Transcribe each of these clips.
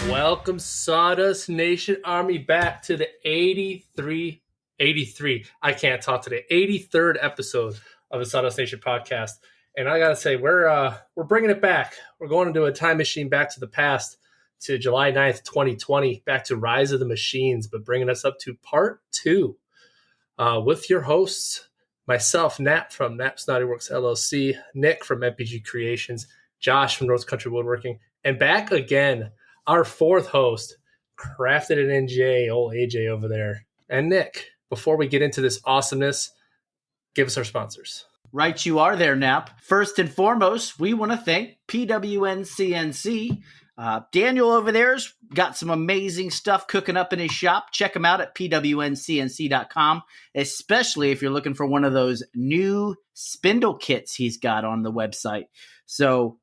Welcome, Sawdust Nation Army, back to the 83. I can't talk today. 83rd episode of the Sawdust Nation Podcast. And I got to say, we're bringing it back. We're going to do a time machine back to the past, to July 9th, 2020, back to Rise of the Machines, but bringing us up to part 2 with your hosts, myself, Nat from Nat Snotty Works LLC, Nick from MPG Creations, Josh from North Country Woodworking, and back again, our 4th host, Crafted at NJ, old AJ over there. And Nick, before we get into this awesomeness, give us our sponsors. Right you are there, Nap. First and foremost, we want to thank PWNCNC. Daniel over there's got some amazing stuff cooking up in his shop. Check him out at pwncnc.com, especially if you're looking for one of those new spindle kits he's got on the website. So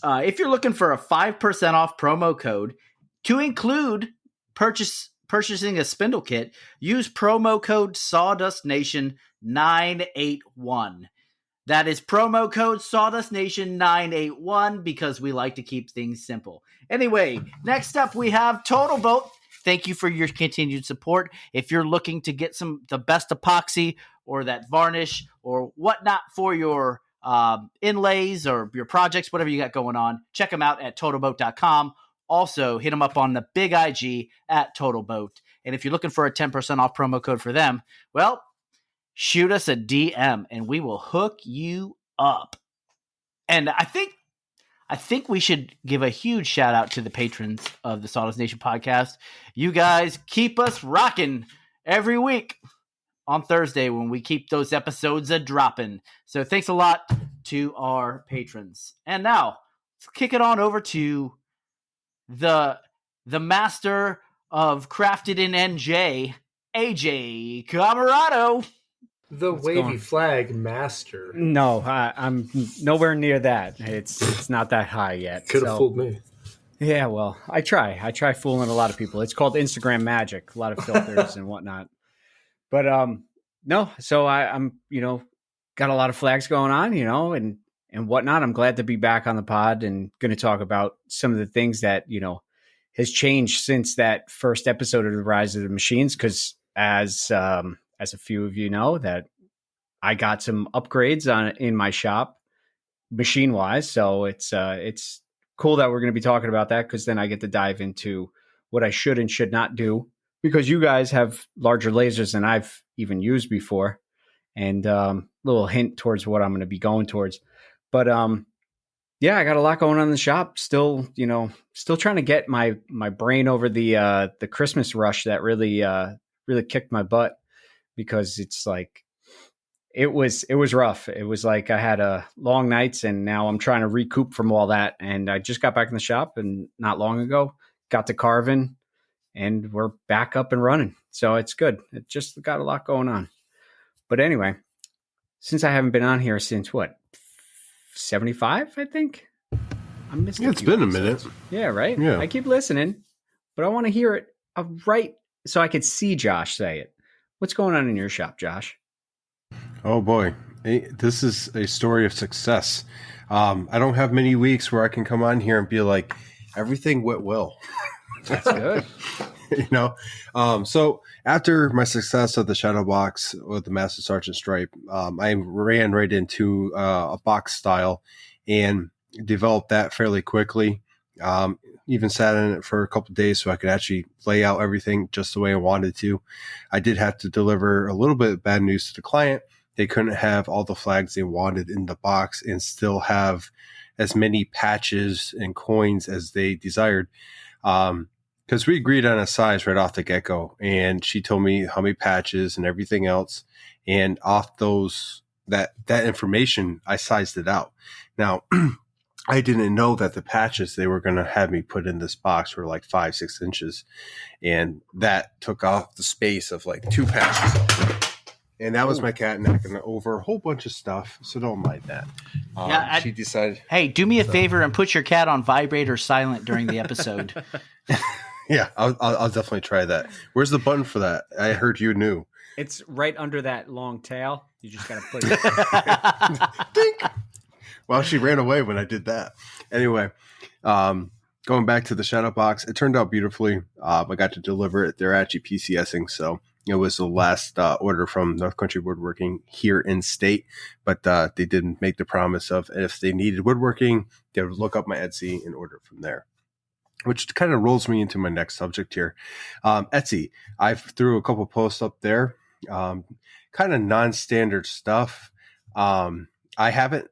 if you're looking for a 5% off promo code to include purchasing a spindle kit, use promo code SAWDUSTNATION981. That is promo code SAWDUSTNATION981 because we like to keep things simple. Anyway, next up we have Totalboat. Thank you for your continued support. If you're looking to get the best epoxy or that varnish or whatnot for your inlays or your projects, whatever you got going on, check them out at totalboat.com. Also, hit them up on the big IG at Totalboat. And if you're looking for a 10% off promo code for them, well, shoot us a DM and we will hook you up. And I think we should give a huge shout out to the patrons of the Sawdust Nation Podcast. You guys keep us rocking every week on Thursday when we keep those episodes a-dropping. So thanks a lot to our patrons. And now, let's kick it on over to the master of Crafted in NJ, AJ Commaroto. The wavy flag master. No, I'm nowhere near that. It's not that high yet. Could have fooled me. Yeah, well, I try fooling a lot of people. It's called Instagram magic, a lot of filters and whatnot. But no, so I'm got a lot of flags going on, and whatnot. I'm glad to be back on the pod and going to talk about some of the things that has changed since that first episode of the Rise of the Machines. Because as a few of you know, that I got some upgrades in my shop, machine wise. So it's cool that we're going to be talking about that, because then I get to dive into what I should and should not do, because you guys have larger lasers than I've even used before, and little hint towards what I'm going to be going towards. But yeah, I got a lot going on in the shop. Still trying to get my brain over the Christmas rush that really kicked my butt, because it's like it was rough. It was like I had long nights, and now I'm trying to recoup from all that. And I just got back in the shop, and not long ago got to carving, and we're back up and running. So it's good. It just got a lot going on. But anyway, since I haven't been on here since 75, I think. I'm missing. Yeah, it's been episodes. A minute. Yeah, right? Yeah. I keep listening, but I want to hear it right so I could see Josh say it. What's going on in your shop, Josh? Oh boy, this is a story of success. I don't have many weeks where I can come on here and be like, everything went well. That's good. So after my success of the shadow box with the Master Sergeant stripe, I ran right into a box style and developed that fairly quickly. Even sat in it for a couple of days so I could actually lay out everything just the way I wanted to. I did have to deliver a little bit of bad news to the client. They couldn't have all the flags they wanted in the box and still have as many patches and coins as they desired. Because we agreed on a size right off the get-go, and she told me how many patches and everything else. And off that information, I sized it out. Now, I didn't know that the patches they were going to have me put in this box were like 5-6 inches. And that took off the space of like 2 patches. And that was my cat knocking over a whole bunch of stuff. So don't mind that. She decided. Hey, do me a favor and put your cat on vibrate or silent during the episode. Yeah, I'll definitely try that. Where's the button for that? I heard you knew. It's right under that long tail. You just got to put it. Dink. Well, she ran away when I did that. Anyway, going back to the shadow box, it turned out beautifully. I got to deliver it. They're actually PCSing, so it was the last order from North Country Woodworking here in state. But they did make the promise of if they needed woodworking, they would look up my Etsy and order from there. Which kind of rolls me into my next subject here. Etsy. I threw a couple posts up there, kind of non-standard stuff. I haven't,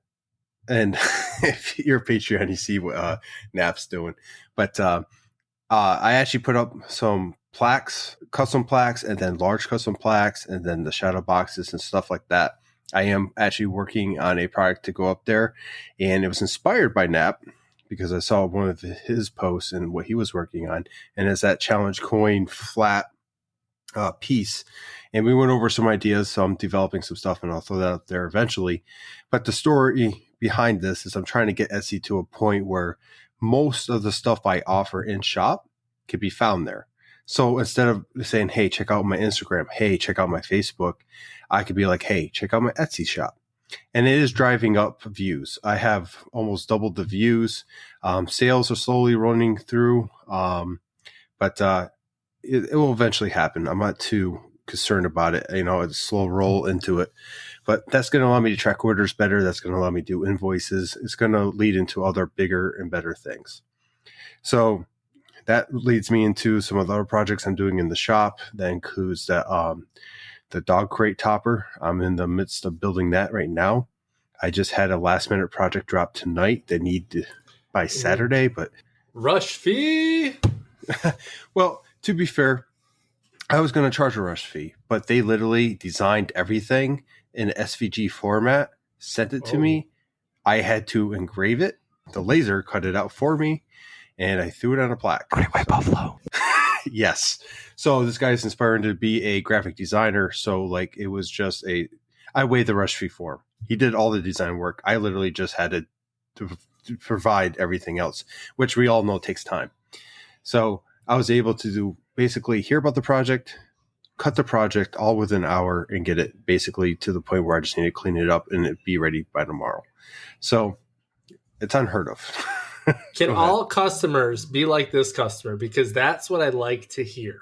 and if you're a Patreon, you see what Nap's doing. But I actually put up some plaques, custom plaques, and then large custom plaques, and then the shadow boxes and stuff like that. I am actually working on a product to go up there, and it was inspired by Nap, because I saw one of his posts and what he was working on, and it's that challenge coin flat piece. And we went over some ideas, so I'm developing some stuff, and I'll throw that up there eventually. But the story behind this is I'm trying to get Etsy to a point where most of the stuff I offer in shop can be found there. So instead of saying, hey, check out my Instagram, hey, check out my Facebook, I could be like, hey, check out my Etsy shop. And it is driving up views. I have almost doubled the views. Sales are slowly running through, but it will eventually happen. I'm not too concerned about it. It's a slow roll into it. But that's going to allow me to track orders better. That's going to allow me to do invoices. It's going to lead into other bigger and better things. So that leads me into some of the other projects I'm doing in the shop. That includes that the dog crate topper. I'm in the midst of building that right now. I just had a last minute project drop tonight. They need to by Saturday, but rush fee. Well, to be fair, I was going to charge a rush fee, but they literally designed everything in SVG format, sent it to me. I had to engrave it. The laser cut it out for me, and I threw it on a plaque. Great White Buffalo. Yes. So this guy is inspiring to be a graphic designer. So it was just I waived the rush fee for him. He did all the design work. I literally just had to provide everything else, which we all know takes time. So I was able to basically hear about the project, cut the project all within an hour, and get it basically to the point where I just need to clean it up and it be ready by tomorrow. So it's unheard of. Can all customers be like this customer? Because that's what I like to hear.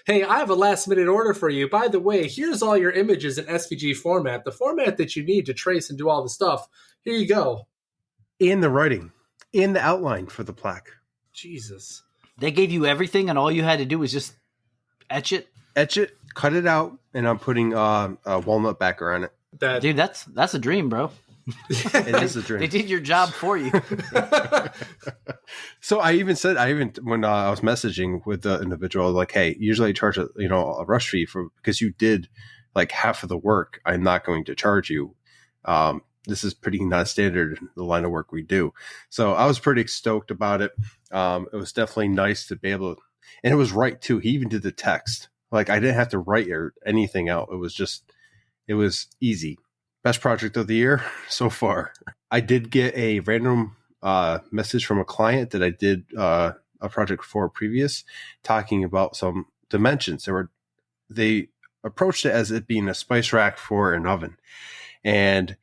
Hey, I have a last minute order for you. By the way, here's all your images in SVG format, the format that you need to trace and do all the stuff. Here you go. In the writing, in the outline for the plaque. Jesus. They gave you everything, and all you had to do was just etch it, cut it out, and I'm putting a walnut backer on it. Dude, that's a dream, bro. It is a dream. They did your job for you. So I even when I was messaging with the individual, like, hey, usually I charge a rush fee because you did half of the work. I'm not going to charge you. This is pretty non-standard in the line of work we do. So I was pretty stoked about it. It was definitely nice to be able to, and it was right too. He even did the text. I didn't have to write or anything out. It was easy. Best project of the year so far. I did get a random message from a client that I did a project for previous, talking about some dimensions. They approached it as it being a spice rack for an oven. And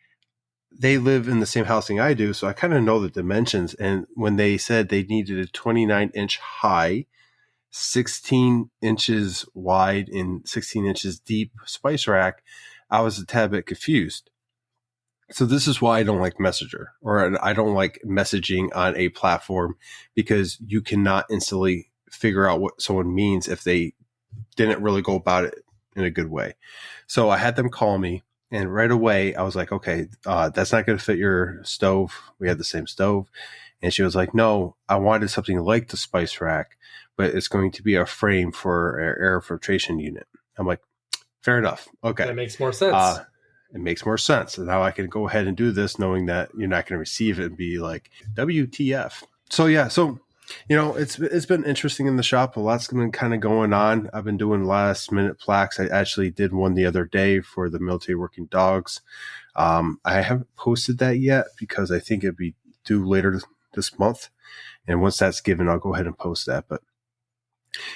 they live in the same housing I do, so I kind of know the dimensions. And when they said they needed a 29-inch high, 16 inches wide, and 16 inches deep spice rack, I was a tad bit confused. So this is why I don't like Messenger, or I don't like messaging on a platform, because you cannot instantly figure out what someone means if they didn't really go about it in a good way. So I had them call me. And right away, I was like, okay, that's not going to fit your stove. We had the same stove. And she was like, no, I wanted something like the spice rack, but it's going to be a frame for our air filtration unit. I'm like, fair enough. Okay. That makes more sense. It makes more sense. And now I can go ahead and do this knowing that you're not going to receive it and be like, WTF. So, yeah. So, it's been interesting in the shop. A lot's been kind of going on. I've been doing last minute plaques. I actually did one the other day for the military working dogs. I haven't posted that yet because I think it'd be due later this month. And once that's given, I'll go ahead and post that. But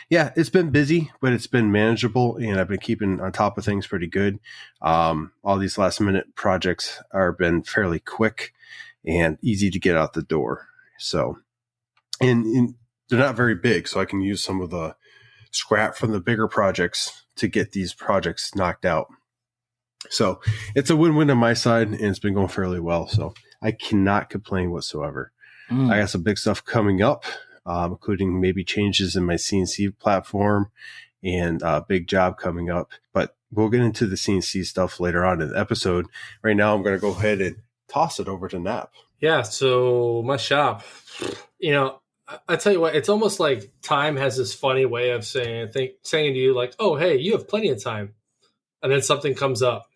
yeah, it's been busy, but it's been manageable, and I've been keeping on top of things pretty good. All these last minute projects are been fairly quick and easy to get out the door. So and they're not very big, so I can use some of the scrap from the bigger projects to get these projects knocked out. So it's a win-win on my side, and it's been going fairly well. So I cannot complain whatsoever. I got some big stuff coming up, including maybe changes in my CNC platform and a big job coming up. But we'll get into the CNC stuff later on in the episode. Right now, I'm going to go ahead and toss it over to Nap. Yeah, so my shop, I tell you what, it's almost like time has this funny way of saying to you like, oh, hey, you have plenty of time. And then something comes up.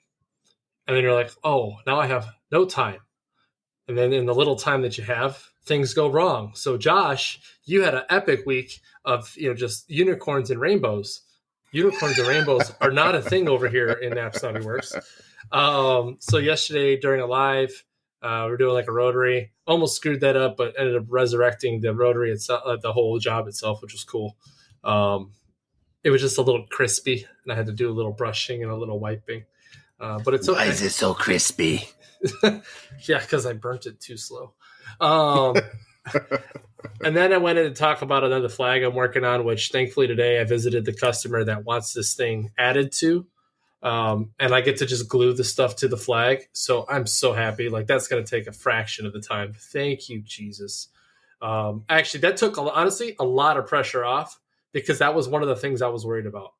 And then you're like, oh, now I have no time. And then in the little time that you have, things go wrong. So Josh, you had an epic week of, just unicorns and rainbows. Unicorns and rainbows are not a thing over here in Nap Saudi Works. So yesterday during a live, we're doing like a rotary. Almost screwed that up, but ended up resurrecting the rotary itself, the whole job itself, which was cool. It was just a little crispy, and I had to do a little brushing and a little wiping. But it's okay. Why is it so crispy? Yeah, because I burnt it too slow. And then I went in to talk about another flag I'm working on, which thankfully today I visited the customer that wants this thing added to. And I get to just glue the stuff to the flag. So I'm so happy. Like, that's going to take a fraction of the time. Thank you, Jesus. Actually, that took, honestly, a lot of pressure off, because that was one of the things I was worried about.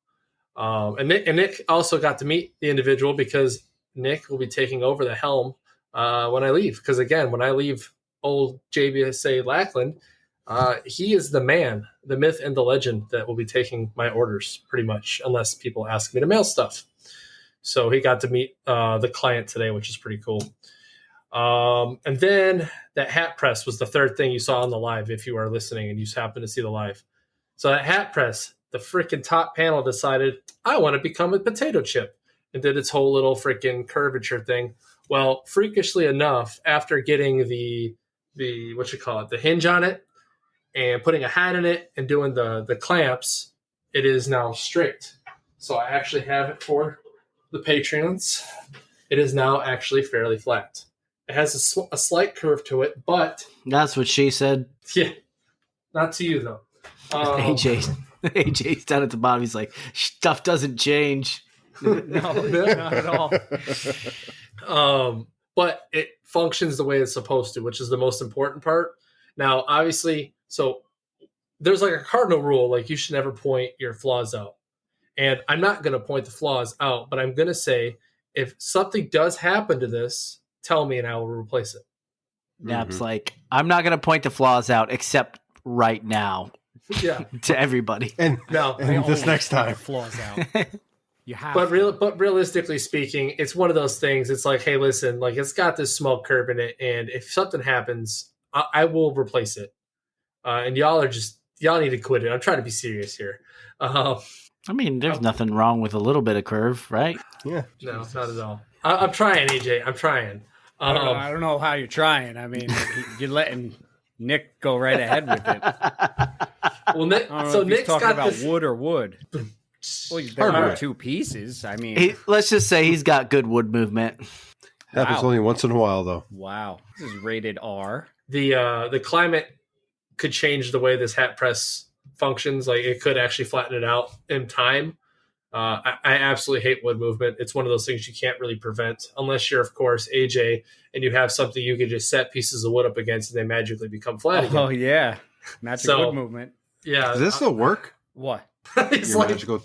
And Nick also got to meet the individual, because Nick will be taking over the helm when I leave. Because again, when I leave old JBSA Lackland, he is the man, the myth, and the legend that will be taking my orders pretty much, unless people ask me to mail stuff. So he got to meet the client today, which is pretty cool. And then that hat press was the third thing you saw on the live, if you are listening and you happen to see the live. So that hat press, the freaking top panel decided, I want to become a potato chip, and did its whole little freaking curvature thing. Well, freakishly enough, after getting the the hinge on it, and putting a hat in it and doing the clamps, it is now straight. So I actually have it for the Patreons. It is now actually fairly flat. It has a slight curve to it, but That's what she said. yeah, not to you though. AJ's down at the bottom. He's like, stuff doesn't change. No, not at all. But it functions the way it's supposed to, which is the most important part. Now, obviously, so there's like a cardinal rule, like you should never point your flaws out. And I'm not going to point the flaws out, but I'm going to say, if something does happen to this, tell me and I will replace it. Nap's like, I'm not going to point the flaws out except right now. Yeah. To everybody. And No, and this next time. Flaws out. You have but realistically speaking, it's one of those things. It's like, hey, listen, like it's got this small curve in it, and if something happens, I will replace it. And y'all need to quit it. I'm trying to be serious here. I mean, there's nothing wrong with a little bit of curve, right? Yeah. No, not at all. I'm trying, AJ. I'm trying. I don't know how you're trying. I mean, you're letting Nick go right ahead with it. Well, Nick, So Nick's talking got about this. wood or wood. Well, there are two pieces. I mean, Let's just say he's got good wood movement. Happens only once in a while, though. wow, this is rated R. The climate could change the way this hat press functions. Like it could actually flatten it out in time. I absolutely hate wood movement. It's one of those things you can't really prevent unless you're, of course, AJ, and you have something you can just set pieces of wood up against and they magically become flat again. Oh yeah, magic wood movement. Yeah. Does this still work? What? It's Your like, magical.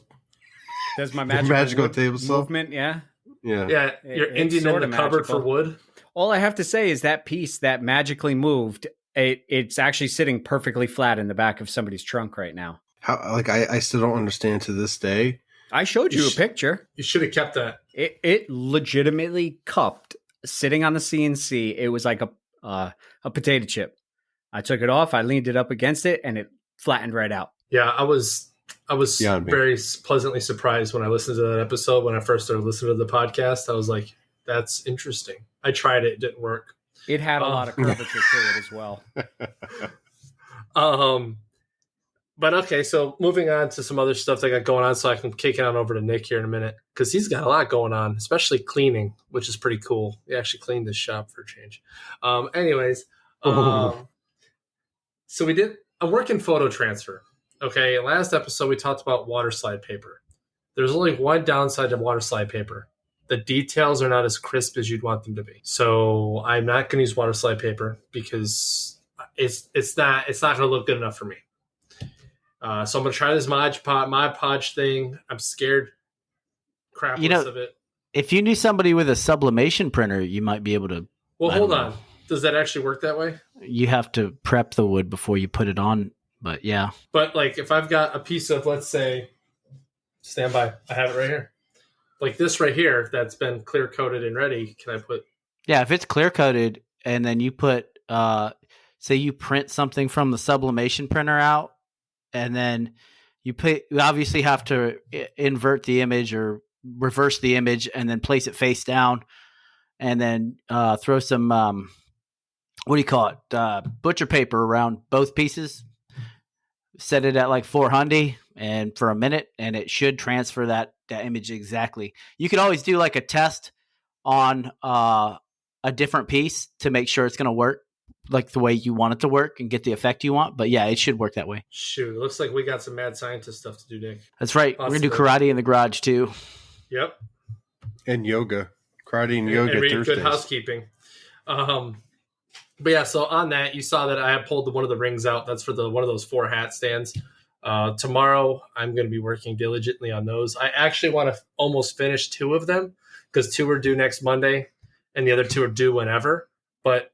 Does my Your magical, magical wood table saw? movement? Yeah. Yeah. yeah, you're It's Indian in sorta the cupboard for magical. wood. All I have to say is that piece that magically moved. It's actually sitting perfectly flat in the back of somebody's trunk right now. How? Like I still don't understand to this day. I showed you a picture. You should have kept that. It legitimately cupped, sitting on the CNC. It was like a potato chip. I took it off. I leaned it up against it, and it flattened right out. Yeah, I was Beyond me. very pleasantly surprised when I listened to that episode. When I first started listening to the podcast, I was like, "That's interesting." I tried it; it didn't work. It had a lot of curvature to it as well. But okay, so moving on to some other stuff that I got going on, so I can kick it on over to Nick here in a minute because he's got a lot going on, especially cleaning, which is pretty cool. He actually cleaned this shop for a change. So we did I'm working photo transfer. Okay, last episode we talked about water slide paper. There's only one downside to water slide paper. The details are not as crisp as you'd want them to be. So I'm not going to use water slide paper because it's not going to look good enough for me. So I'm going to try this Mod Podge thing. I'm scared crapless of it. If you knew somebody with a sublimation printer, you might be able to. Well, hold on. Does that actually work that way? You have to prep the wood before you put it on, but yeah. But like if I've got a piece of, let's say, stand by, I have it right here. Like this right here that's been clear coated and ready, can I put? Yeah, if it's clear coated and then you put, say you print something from the sublimation printer out, and then you obviously have to invert the image or reverse the image and then place it face down, and then throw some, what do you call it? Butcher paper around both pieces. Set it at like 400 and for a minute, and it should transfer that image exactly. You could always do like a test on a different piece to make sure it's going to work like the way you want it to work and get the effect you want. But yeah, it should work that way. Shoot, it looks like we got some mad scientist stuff to do, Nick. That's right. We're going to do karate in the garage too. Yep. And yoga. Karate and yoga Thursdays. Good housekeeping. But yeah, so on that, you saw that I had pulled one of the rings out. That's for one of those 4 hat stands. Tomorrow, I'm going to be working diligently on those. I actually want to almost finish 2 of them because 2 are due next Monday and the other 2 are due whenever. But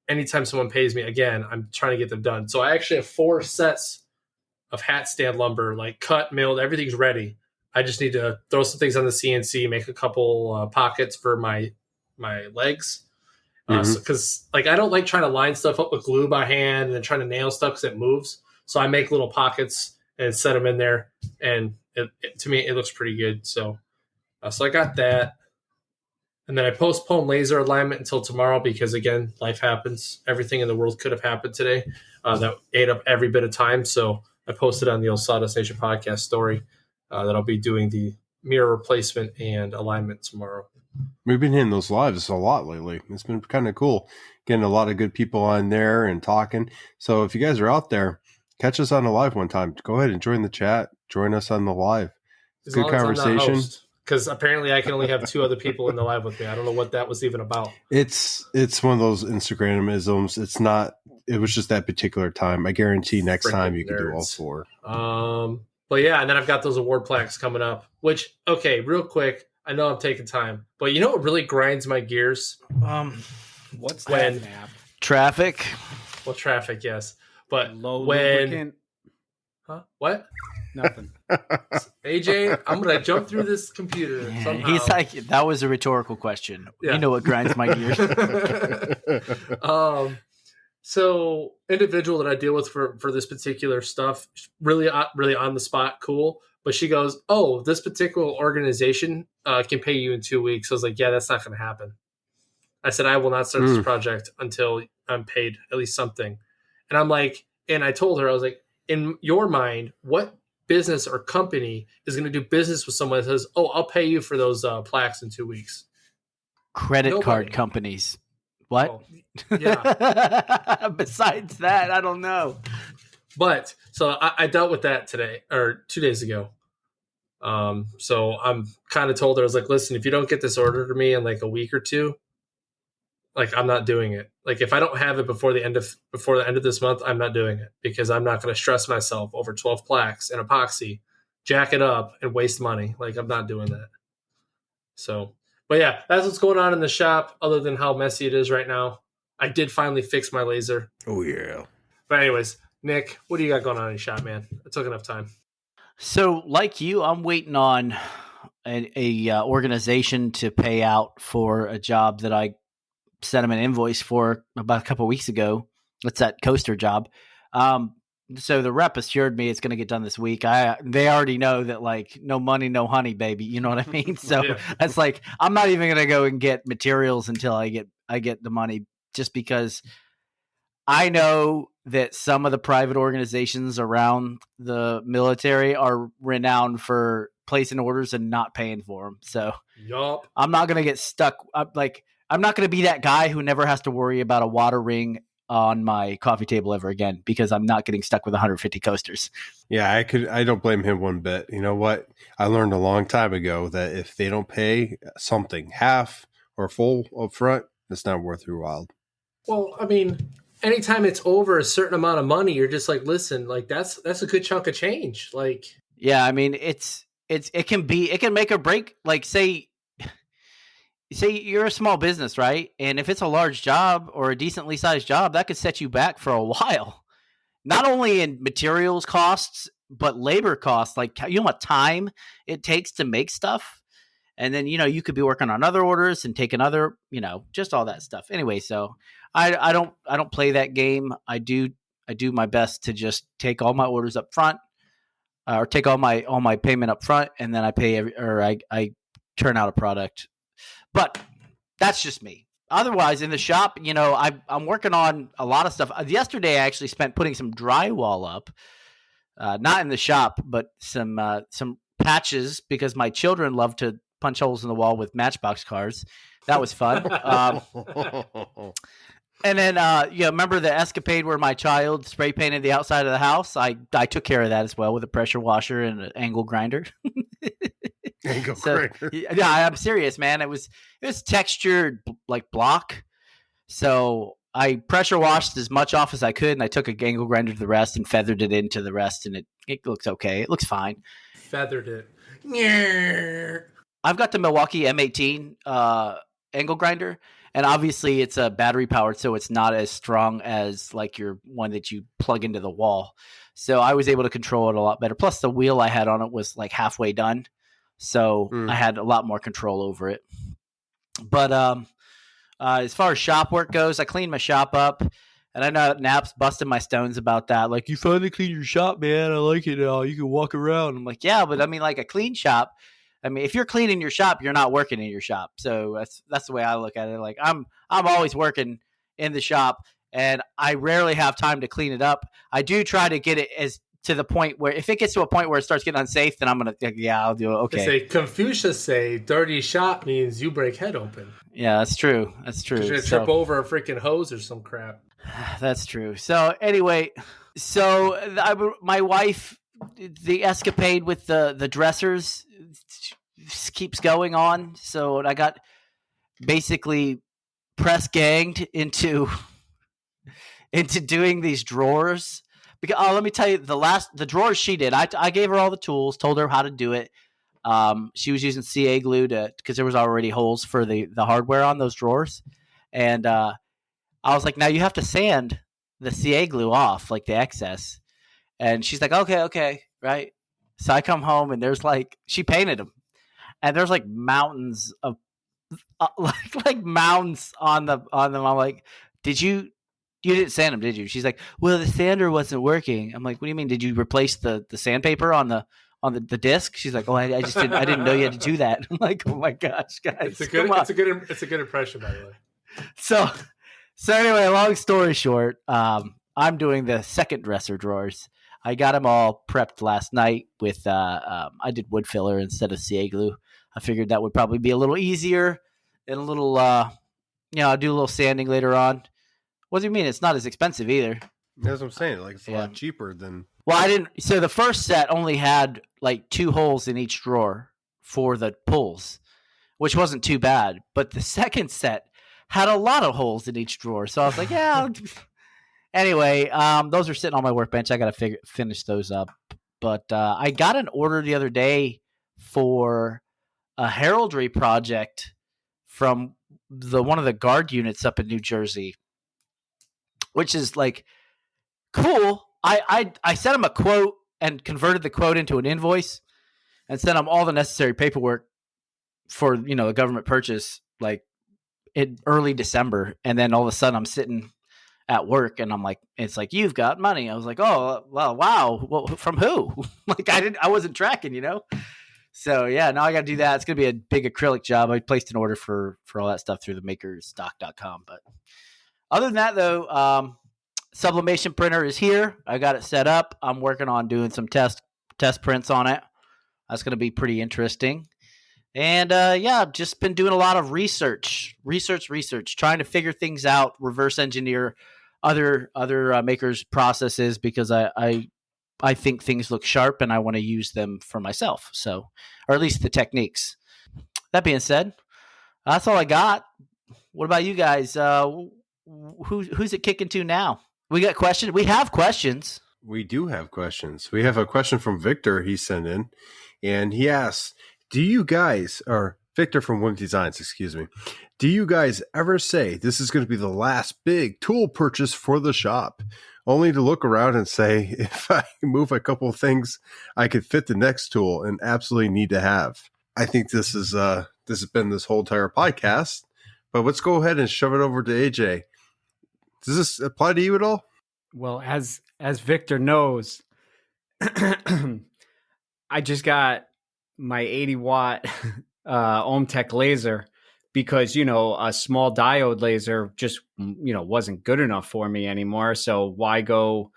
anytime someone pays me, again, I'm trying to get them done. So I actually have 4 sets of hat stand lumber, like cut, milled, everything's ready. I just need to throw some things on the CNC, make a couple pockets for my legs. Because I don't like trying to line stuff up with glue by hand and then trying to nail stuff because it moves. So I make little pockets and set them in there, and to me it looks pretty good. So I got that, and then I postponed laser alignment until tomorrow because again, life happens. Everything in the world could have happened today. That ate up every bit of time. So I posted on the old Sawdust Nation podcast story that I'll be doing the mirror replacement and alignment tomorrow. We've been hitting those lives a lot lately. It's been kind of cool getting a lot of good people on there and talking. So if you guys are out there, catch us on the live one time. Go ahead and join the chat. Join us on the live. As good conversation. Because apparently I can only have 2 other people in the live with me. I don't know what that was even about. It's one of those Instagramisms. It's not. It was just that particular time. I guarantee next time you can do all 4. But yeah, and then I've got those award plaques coming up. Which real quick. I know I'm taking time, but you know what really grinds my gears? What's when that? Traffic. Well, traffic, yes, but Low when lubricant. huh? What? Nothing. AJ, I'm gonna jump through this computer. Somehow. He's like, that was a rhetorical question. Yeah. You know what grinds my gears? So individual that I deal with for this particular stuff, really on the spot, cool. But she goes, "Oh, this particular organization can pay you in 2 weeks." I was like, "Yeah, that's not going to happen." I said, "I will not start this project until I'm paid at least something." And I'm like, and I told her, I was like, "In your mind, what business or company is going to do business with someone that says, 'Oh, I'll pay you for those plaques in 2 weeks'?" Credit card companies. What? Oh, yeah. Besides that, I don't know. But so I dealt with that today or 2 days ago. So I'm kind of told her, I was like, "Listen, if you don't get this order to me in like a week or 2, like I'm not doing it. Like if I don't have it before the end of this month, I'm not doing it because I'm not going to stress myself over 12 plaques and epoxy, jack it up and waste money. Like I'm not doing that." So, but yeah, that's what's going on in the shop other than how messy it is right now. I did finally fix my laser. Oh yeah. But anyways, Nick, what do you got going on in your shop, man? It took enough time. So, like you, I'm waiting on a organization to pay out for a job that I sent them an invoice for about a couple of weeks ago. It's that coaster job. So the rep assured me it's going to get done this week. They already know that like no money, no honey, baby. You know what I mean? So It's like I'm not even going to go and get materials until I get the money, just because I know that some of the private organizations around the military are renowned for placing orders and not paying for them. So I'm not going to get stuck. I'm not going to be that guy who never has to worry about a water ring on my coffee table ever again because I'm not getting stuck with 150 coasters. Yeah, I don't blame him one bit. You know what? I learned a long time ago that if they don't pay something half or full up front, it's not worth your while. Well, I mean, anytime it's over a certain amount of money, you're just like, listen, like that's a good chunk of change. Like, yeah, I mean, it can make or break. Like, say you're a small business, right? And if it's a large job or a decently sized job, that could set you back for a while. Not only in materials costs, but labor costs. Like, you know what time it takes to make stuff? And then, you could be working on other orders and taking other, just all that stuff. Anyway, so I don't play that game. I do my best to just take all my orders up front, or take all my payment up front, and then I pay I turn out a product. But that's just me. Otherwise, in the shop, I'm working on a lot of stuff. Yesterday, I actually spent putting some drywall up, not in the shop, but some patches, because my children love to punch holes in the wall with Matchbox cars. That was fun. And then, remember the escapade where my child spray painted the outside of the house? I took care of that as well with a pressure washer and an angle grinder. Grinder. Yeah, I'm serious, man. It was textured like block. So I pressure washed as much off as I could, and I took a angle grinder to the rest and feathered it into the rest, and it looks okay. It looks fine. Feathered it. I've got the Milwaukee M18 angle grinder, and obviously it's a battery powered, so it's not as strong as like your one that you plug into the wall. So I was able to control it a lot better. Plus the wheel I had on it was like halfway done. So I had a lot more control over it. But as far as shop work goes, I cleaned my shop up. And I know Nap's busting my stones about that. Like, you finally cleaned your shop, man. I like it now. You can walk around. I'm like, yeah, but I mean, like a clean shop. I mean, if you're cleaning your shop, you're not working in your shop. So that's the way I look at it. Like, I'm always working in the shop, and I rarely have time to clean it up. I do try to get it to the point where if it gets to a point where it starts getting unsafe, then I'm going to, yeah, I'll do it. Okay. Confucius say dirty shop means you break head open. Yeah, that's true. That's true. You're going to trip over a freaking hose or some crap. That's true. So anyway, my wife, the escapade with the dressers keeps going on. So I got basically press ganged into doing these drawers. Because let me tell you, the drawers she did, I gave her all the tools, told her how to do it. She was using CA glue because there was already holes for the hardware on those drawers, and I was like, now you have to sand the CA glue off, like the excess. And she's like, okay, right. So I come home and there's like, she painted them, and there's like mountains of like mounds on them. I'm like, you didn't sand them, did you? She's like, well, the sander wasn't working. I'm like, what do you mean? Did you replace the sandpaper on the disc? She's like, oh, I just didn't know you had to do that. I'm like, oh my gosh, guys, it's a good impression, by the way. So anyway, long story short, I'm doing the second dresser drawers. I got them all prepped last night with I did wood filler instead of CA glue. I figured that would probably be a little easier and a little I'll do a little sanding later on. What do you mean? It's not as expensive either. That's what I'm saying. Like, it's a lot cheaper than. Well, I didn't. So the first set only had like 2 holes in each drawer for the pulls, which wasn't too bad. But the second set had a lot of holes in each drawer. So I was like, yeah. Anyway, those are sitting on my workbench. I got to finish those up. But I got an order the other day for a heraldry project from one of the guard units up in New Jersey, which is like cool. I sent him a quote and converted the quote into an invoice and sent him all the necessary paperwork for, a government purchase like in early December. And then all of a sudden I'm sitting at work and I'm like, it's like, you've got money. I was like, oh, well, wow. Well, from who? Like I wasn't tracking, So yeah, now I got to do that. It's going to be a big acrylic job. I placed an order for all that stuff through the makerstock.com. But other than that, though, sublimation printer is here. I got it set up. I'm working on doing some test prints on it. That's going to be pretty interesting. And I've just been doing a lot of research, trying to figure things out, reverse engineer other makers' processes because I think things look sharp and I want to use them for myself. So, or at least the techniques. That being said, that's all I got. What about you guys? Who's it kicking to now? We got questions. We have questions. We do have questions. We have a question from Victor he sent in, and he asks, do you guys, or Victor from Wim Designs, excuse me, do you guys ever say this is going to be the last big tool purchase for the shop, only to look around and say, if I move a couple of things, I could fit the next tool and absolutely need to have? I think this has been this whole entire podcast, but let's go ahead and shove it over to AJ. Does this apply to you at all? Well, as Victor knows, I just got my 80-watt OMTech Laser because, a small diode laser just, wasn't good enough for me anymore. So why go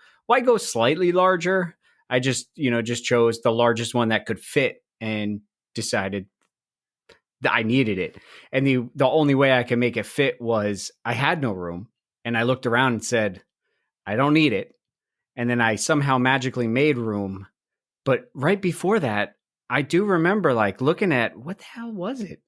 slightly larger? I just chose the largest one that could fit and decided that I needed it. And the only way I could make it fit was I had no room. And I looked around and said, I don't need it. And then I somehow magically made room. But right before that, I do remember looking at what the hell was it?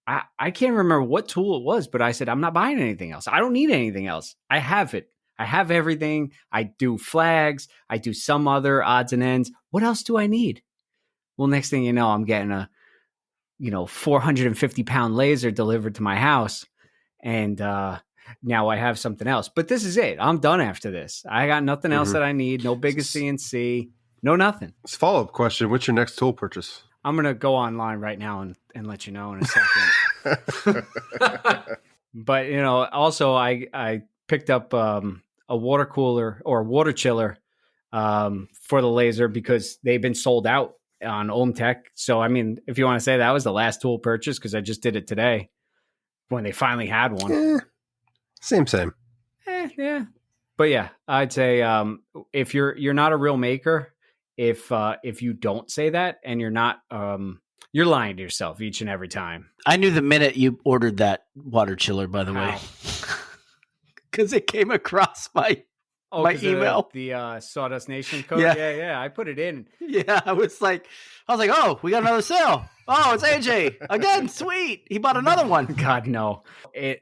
I can't remember what tool it was, but I said, I'm not buying anything else. I don't need anything else. I have it. I have everything. I do flags. I do some other odds and ends. What else do I need? Well, next thing you know, I'm getting a 450-pound laser delivered to my house. And now I have something else. But this is it. I'm done after this. I got nothing else that I need. No bigger CNC. No nothing. It's a follow-up question. What's your next tool purchase? I'm going to go online right now and let you know in a second. But, also I picked up a water cooler or water chiller for the laser because they've been sold out on OMTech. So, I mean, if you want to say that was the last tool purchase, because I just did it today when they finally had one. Same. Yeah. But yeah, I'd say if you're not a real maker, if you don't say that and you're not, you're lying to yourself each and every time. I knew the minute you ordered that water chiller, by the way, because it came across my email. The Sawdust Nation code. Yeah. Yeah. I put it in. Yeah, I was like, oh, we got another sale. Oh, it's AJ again. Sweet, he bought another one. God, no.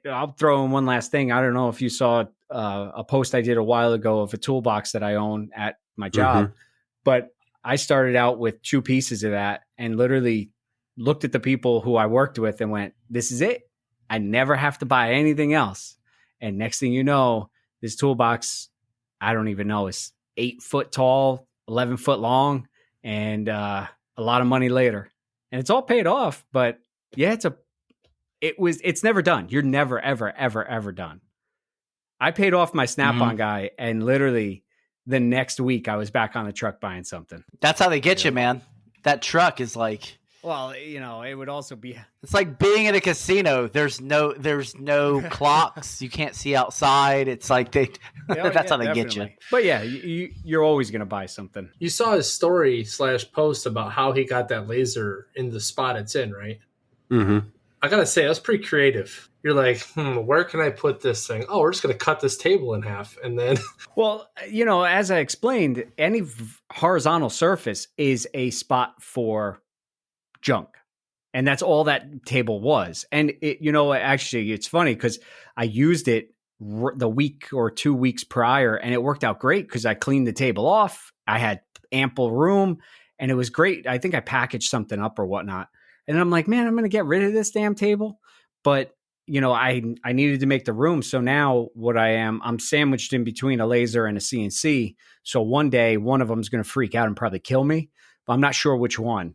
I'll throw in one last thing. I don't know if you saw a post I did a while ago of a toolbox that I own at my job, but I started out with 2 pieces of that and literally looked at the people who I worked with and went, this is it. I never have to buy anything else. And next thing you know, this toolbox, I don't even know, is 8 foot tall, 11 foot long, and a lot of money later. And it's all paid off, but yeah, it's never done. You're never, ever, ever, ever done. I paid off my Snap-on guy, and literally the next week I was back on the truck buying something. That's how they get you, man. That truck is like, well, it would also be, it's like being in a casino. There's no clocks. You can't see outside. It's like that's how they get you. But yeah, you're always going to buy something. You saw his story / post about how he got that laser in the spot it's in, right? Mm-hmm. I got to say, that's pretty creative. You're like, where can I put this thing? Oh, we're just going to cut this table in half. And then. Well, as I explained, any horizontal surface is a spot for junk. And that's all that table was. And actually it's funny because I used it the week or 2 weeks prior and it worked out great because I cleaned the table off. I had ample room and it was great. I think I packaged something up or whatnot. And I'm like, man, I'm going to get rid of this damn table. But I needed to make the room. So now I'm sandwiched in between a laser and a CNC. So one day one of them is going to freak out and probably kill me, but I'm not sure which one.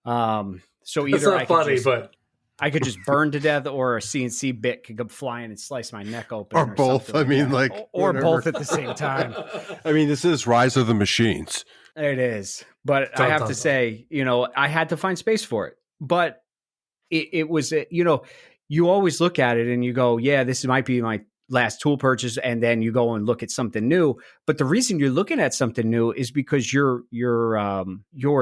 So either I could just burn to death, or a CNC bit could go flying and slice my neck open, or both. I mean, or both at the same time. I mean, this is Rise of the Machines. It is, but I have to say, I had to find space for it. But it was, you always look at it and you go, yeah, this might be my last tool purchase, and then you go and look at something new. But the reason you're looking at something new is because your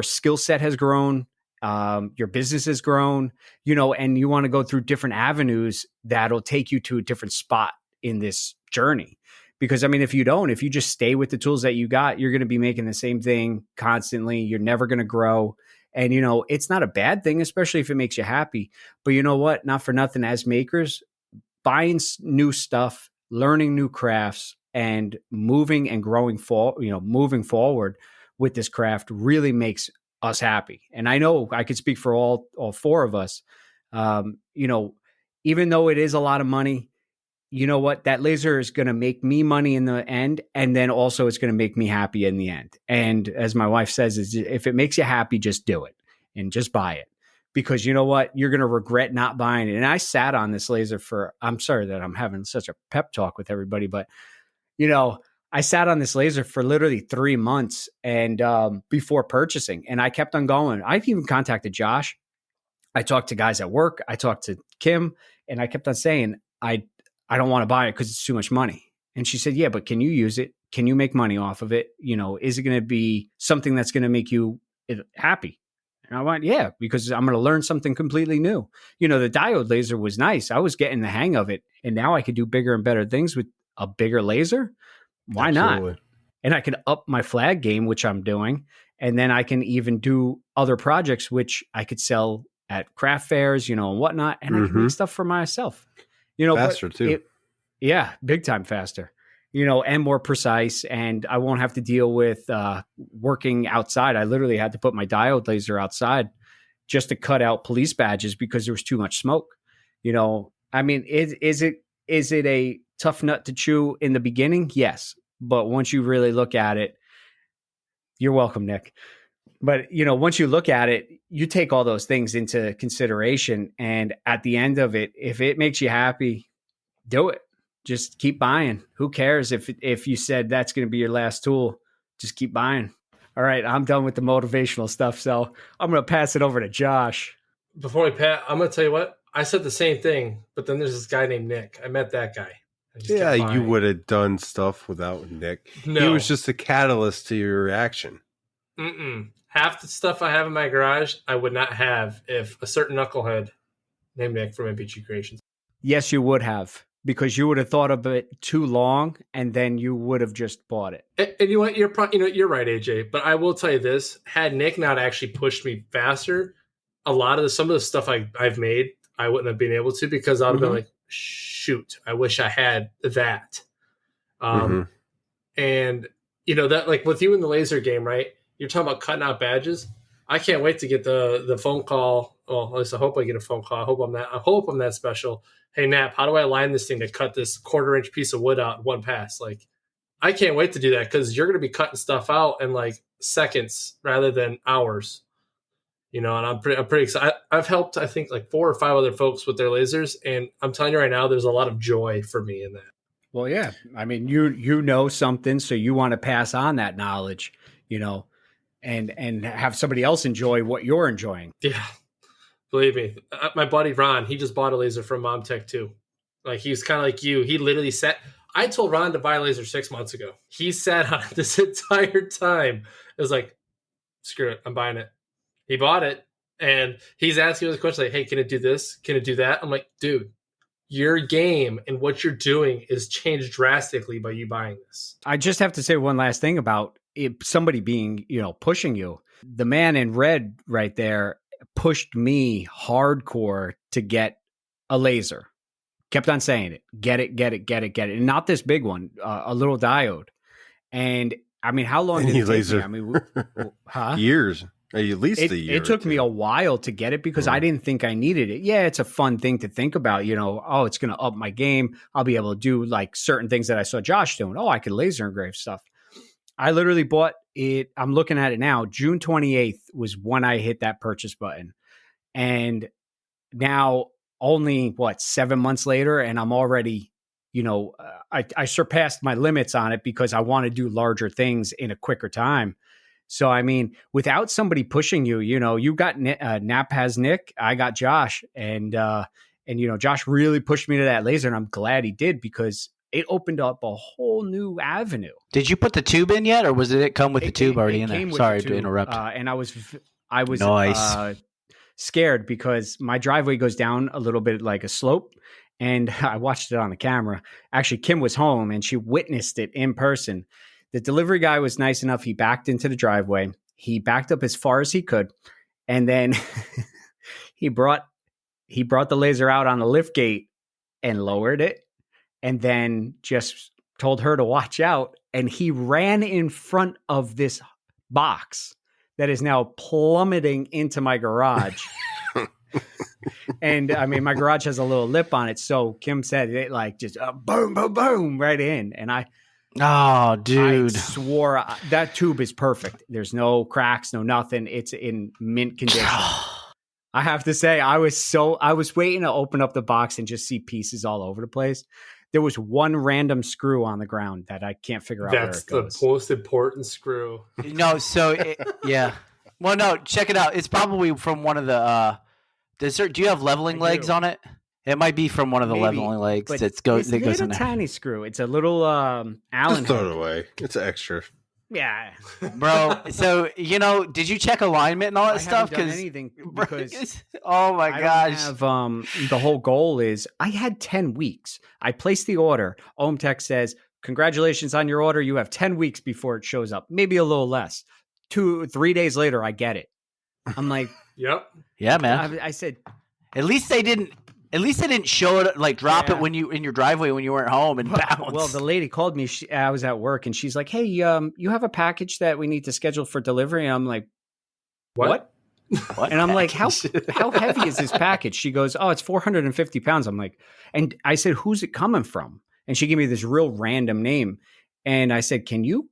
skill set has grown. Your business has grown, and you want to go through different avenues that'll take you to a different spot in this journey. Because I mean, if you just stay with the tools that you got, you're going to be making the same thing constantly. You're never going to grow. And, it's not a bad thing, especially if it makes you happy. But you know what? Not for nothing, as makers, buying new stuff, learning new crafts, and moving and growing moving forward with this craft really makes us happy. And I know I could speak for all four of us. Even though it is a lot of money, you know what? That laser is going to make me money in the end. And then also it's going to make me happy in the end. And as my wife says, is if it makes you happy, just do it and just buy it. Because you know what? You're going to regret not buying it. And I sat on this laser I'm sorry that I'm having such a pep talk with everybody, but I sat on this laser for literally 3 months and before purchasing, and I kept on going. I even contacted Josh. I talked to guys at work. I talked to Kim, and I kept on saying, I don't want to buy it because it's too much money. And she said, yeah, but can you use it? Can you make money off of it? Is it going to be something that's going to make you happy? And I went, yeah, because I'm going to learn something completely new. The diode laser was nice. I was getting the hang of it. And now I could do bigger and better things with a bigger laser. Why Absolutely. not? And I can up my flag game, which I'm doing. And then I can even do other projects, which I could sell at craft fairs, and whatnot. And I can make stuff for myself. Faster too. Yeah, big time faster, and more precise. And I won't have to deal with working outside. I literally had to put my diode laser outside just to cut out police badges because there was too much smoke. I mean, is it a tough nut to chew in the beginning? Yes. But once you really look at it, you're welcome, Nick. But, once you look at it, you take all those things into consideration. And at the end of it, if it makes you happy, do it. Just keep buying. Who cares if you said that's going to be your last tool? Just keep buying. All right, I'm done with the motivational stuff. So I'm going to pass it over to Josh. Before we pass, I'm going to tell you what. I said the same thing, but then there's this guy named Nick. I met that guy. Yeah, you would have done stuff without Nick. No. He was just a catalyst to your reaction. Half the stuff I have in my garage, I would not have if a certain knucklehead named Nick from MPG Creations. Yes, you would have, because you would have thought of it too long, and then you would have just bought it. And you know what? You're right, AJ. But I will tell you this: had Nick not actually pushed me faster, some of the stuff I've made, I wouldn't have been able to, because I'd have been like, shoot, I wish I had that. And that, like with you in the laser game, right? You're talking about cutting out badges. I can't wait to get the phone call. Well, at least I hope I get a phone call. I hope I'm that special. Hey, Nap, how do I line this thing to cut this 1/4-inch piece of wood out in one pass? Like, I can't wait to do that, because you're going to be cutting stuff out in like seconds rather than hours. And I'm pretty excited. I've helped, I think, like 4 or 5 other folks with their lasers, and I'm telling you right now, there's a lot of joy for me in that. Well, yeah. I mean, you know something, so you want to pass on that knowledge, and have somebody else enjoy what you're enjoying. Yeah. Believe me, my buddy Ron, he just bought a laser from OMTech too. Like, he's kind of like you. He literally I told Ron to buy a laser 6 months ago. He sat on it this entire time. It was like, screw it, I'm buying it. He bought it, and he's asking us a question like, hey, can it do this? Can it do that? I'm like, dude, your game and what you're doing is changed drastically by you buying this. I just have to say one last thing about somebody being, pushing you. The man in red right there pushed me hardcore to get a laser. Kept on saying it. Get it. And not this big one, a little diode. And I mean, how long did it take me? I mean, years. At least a year. It took me a while to get it because I didn't think I needed it. Yeah, it's a fun thing to think about, it's going to up my game. I'll be able to do like certain things that I saw Josh doing. Oh, I could laser engrave stuff. I literally bought it. I'm looking at it now. June 28th was when I hit that purchase button. And now only 7 months later, and I'm already, I surpassed my limits on it because I want to do larger things in a quicker time. So, I mean, without somebody pushing you, you got Nap has Nick, I got Josh, and Josh really pushed me to that laser, and I'm glad he did because it opened up a whole new avenue. Did you put the tube in yet, or did it come with the tube already in there? Sorry to interrupt. And I was nice. Scared because my driveway goes down a little bit like a slope, And I watched it on the camera. Actually, Kim was home and she witnessed it in person. The delivery guy was nice enough. He backed into the driveway. He backed up as far as he could. And then he brought the laser out on the lift gate and lowered it. And then just told her to watch out. And he ran in front of this box that is now plummeting into my garage. And I mean, my garage has a little lip on it. So Kim said it like just boom, boom, boom right in. And oh, dude, I swore that tube is perfect. There's no cracks, no nothing. It's in mint condition. I have to say, I was waiting to open up the box and just see pieces all over the place. There was one random screw on the ground that I can't figure out where it goes. That's the most important screw. No, yeah. Well, no, check it out. It's probably from one of the do you have leveling legs on it? It might be from one of the leveling legs that goes in there. It's a tiny screw. It's a little Allen. Just throw it away. It's extra. Yeah, bro. So did you check alignment and all that stuff? Because anything. Because oh my gosh. The whole goal is I had 10 weeks. I placed the order. OMTech says, "Congratulations on your order. You have 10 weeks before it shows up. Maybe a little less. 2-3 days later, I get it." I'm like, "Yep, yeah, man." I said, At least they didn't show it, like drop it when you in your driveway when you weren't home and bounce. Well, the lady called me. I was at work, and she's like, "Hey, you have a package that we need to schedule for delivery." And I'm like, "What?" And I'm like, "How heavy is this package?" She goes, "Oh, it's 450 pounds." I'm like, and I said, "Who's it coming from?" And she gave me this real random name, and I said, "Can you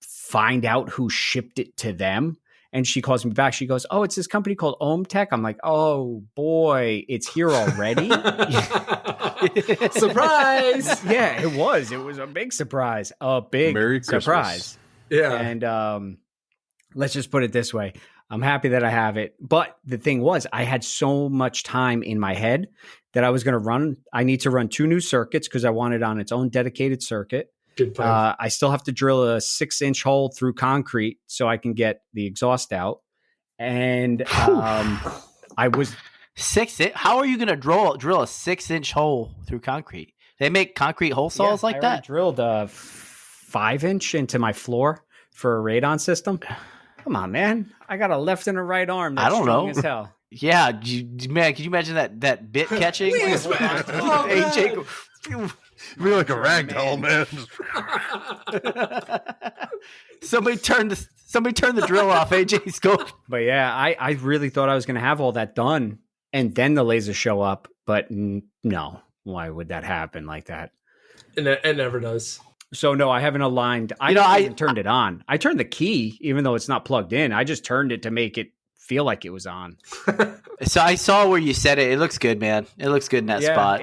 find out who shipped it to them?" And she calls me back. She goes, "Oh, it's this company called OMTech." I'm like, "Oh boy, it's here already." Surprise! Yeah, it was. It was a big surprise. A big Merry surprise. Christmas. Yeah. And let's just put it this way. I'm happy that I have it. But the thing was, I had so much time in my head that I was going to run. I need to run 2 new circuits because I want it on its own dedicated circuit. Good plan. I still have to drill a 6-inch hole through concrete so I can get the exhaust out. And I was 6-inch. How are you going to drill a 6-inch hole through concrete? They make concrete hole saws like that. I drilled a 5-inch into my floor for a radon system. Come on, man! I got a left and a right arm. That's I don't know. As hell. Yeah, man. Can you imagine that bit catching? AJ. Be like a rag doll, man. Somebody turned the drill off. AJ's going. But yeah, I really thought I was going to have all that done and then the lasers show up. But no, why would that happen like that? It never does. So no, I haven't aligned. I turned it on. I turned the key, even though it's not plugged in. I just turned it to make it feel like it was on. So I saw where you said it. It looks good, man. It looks good in that spot.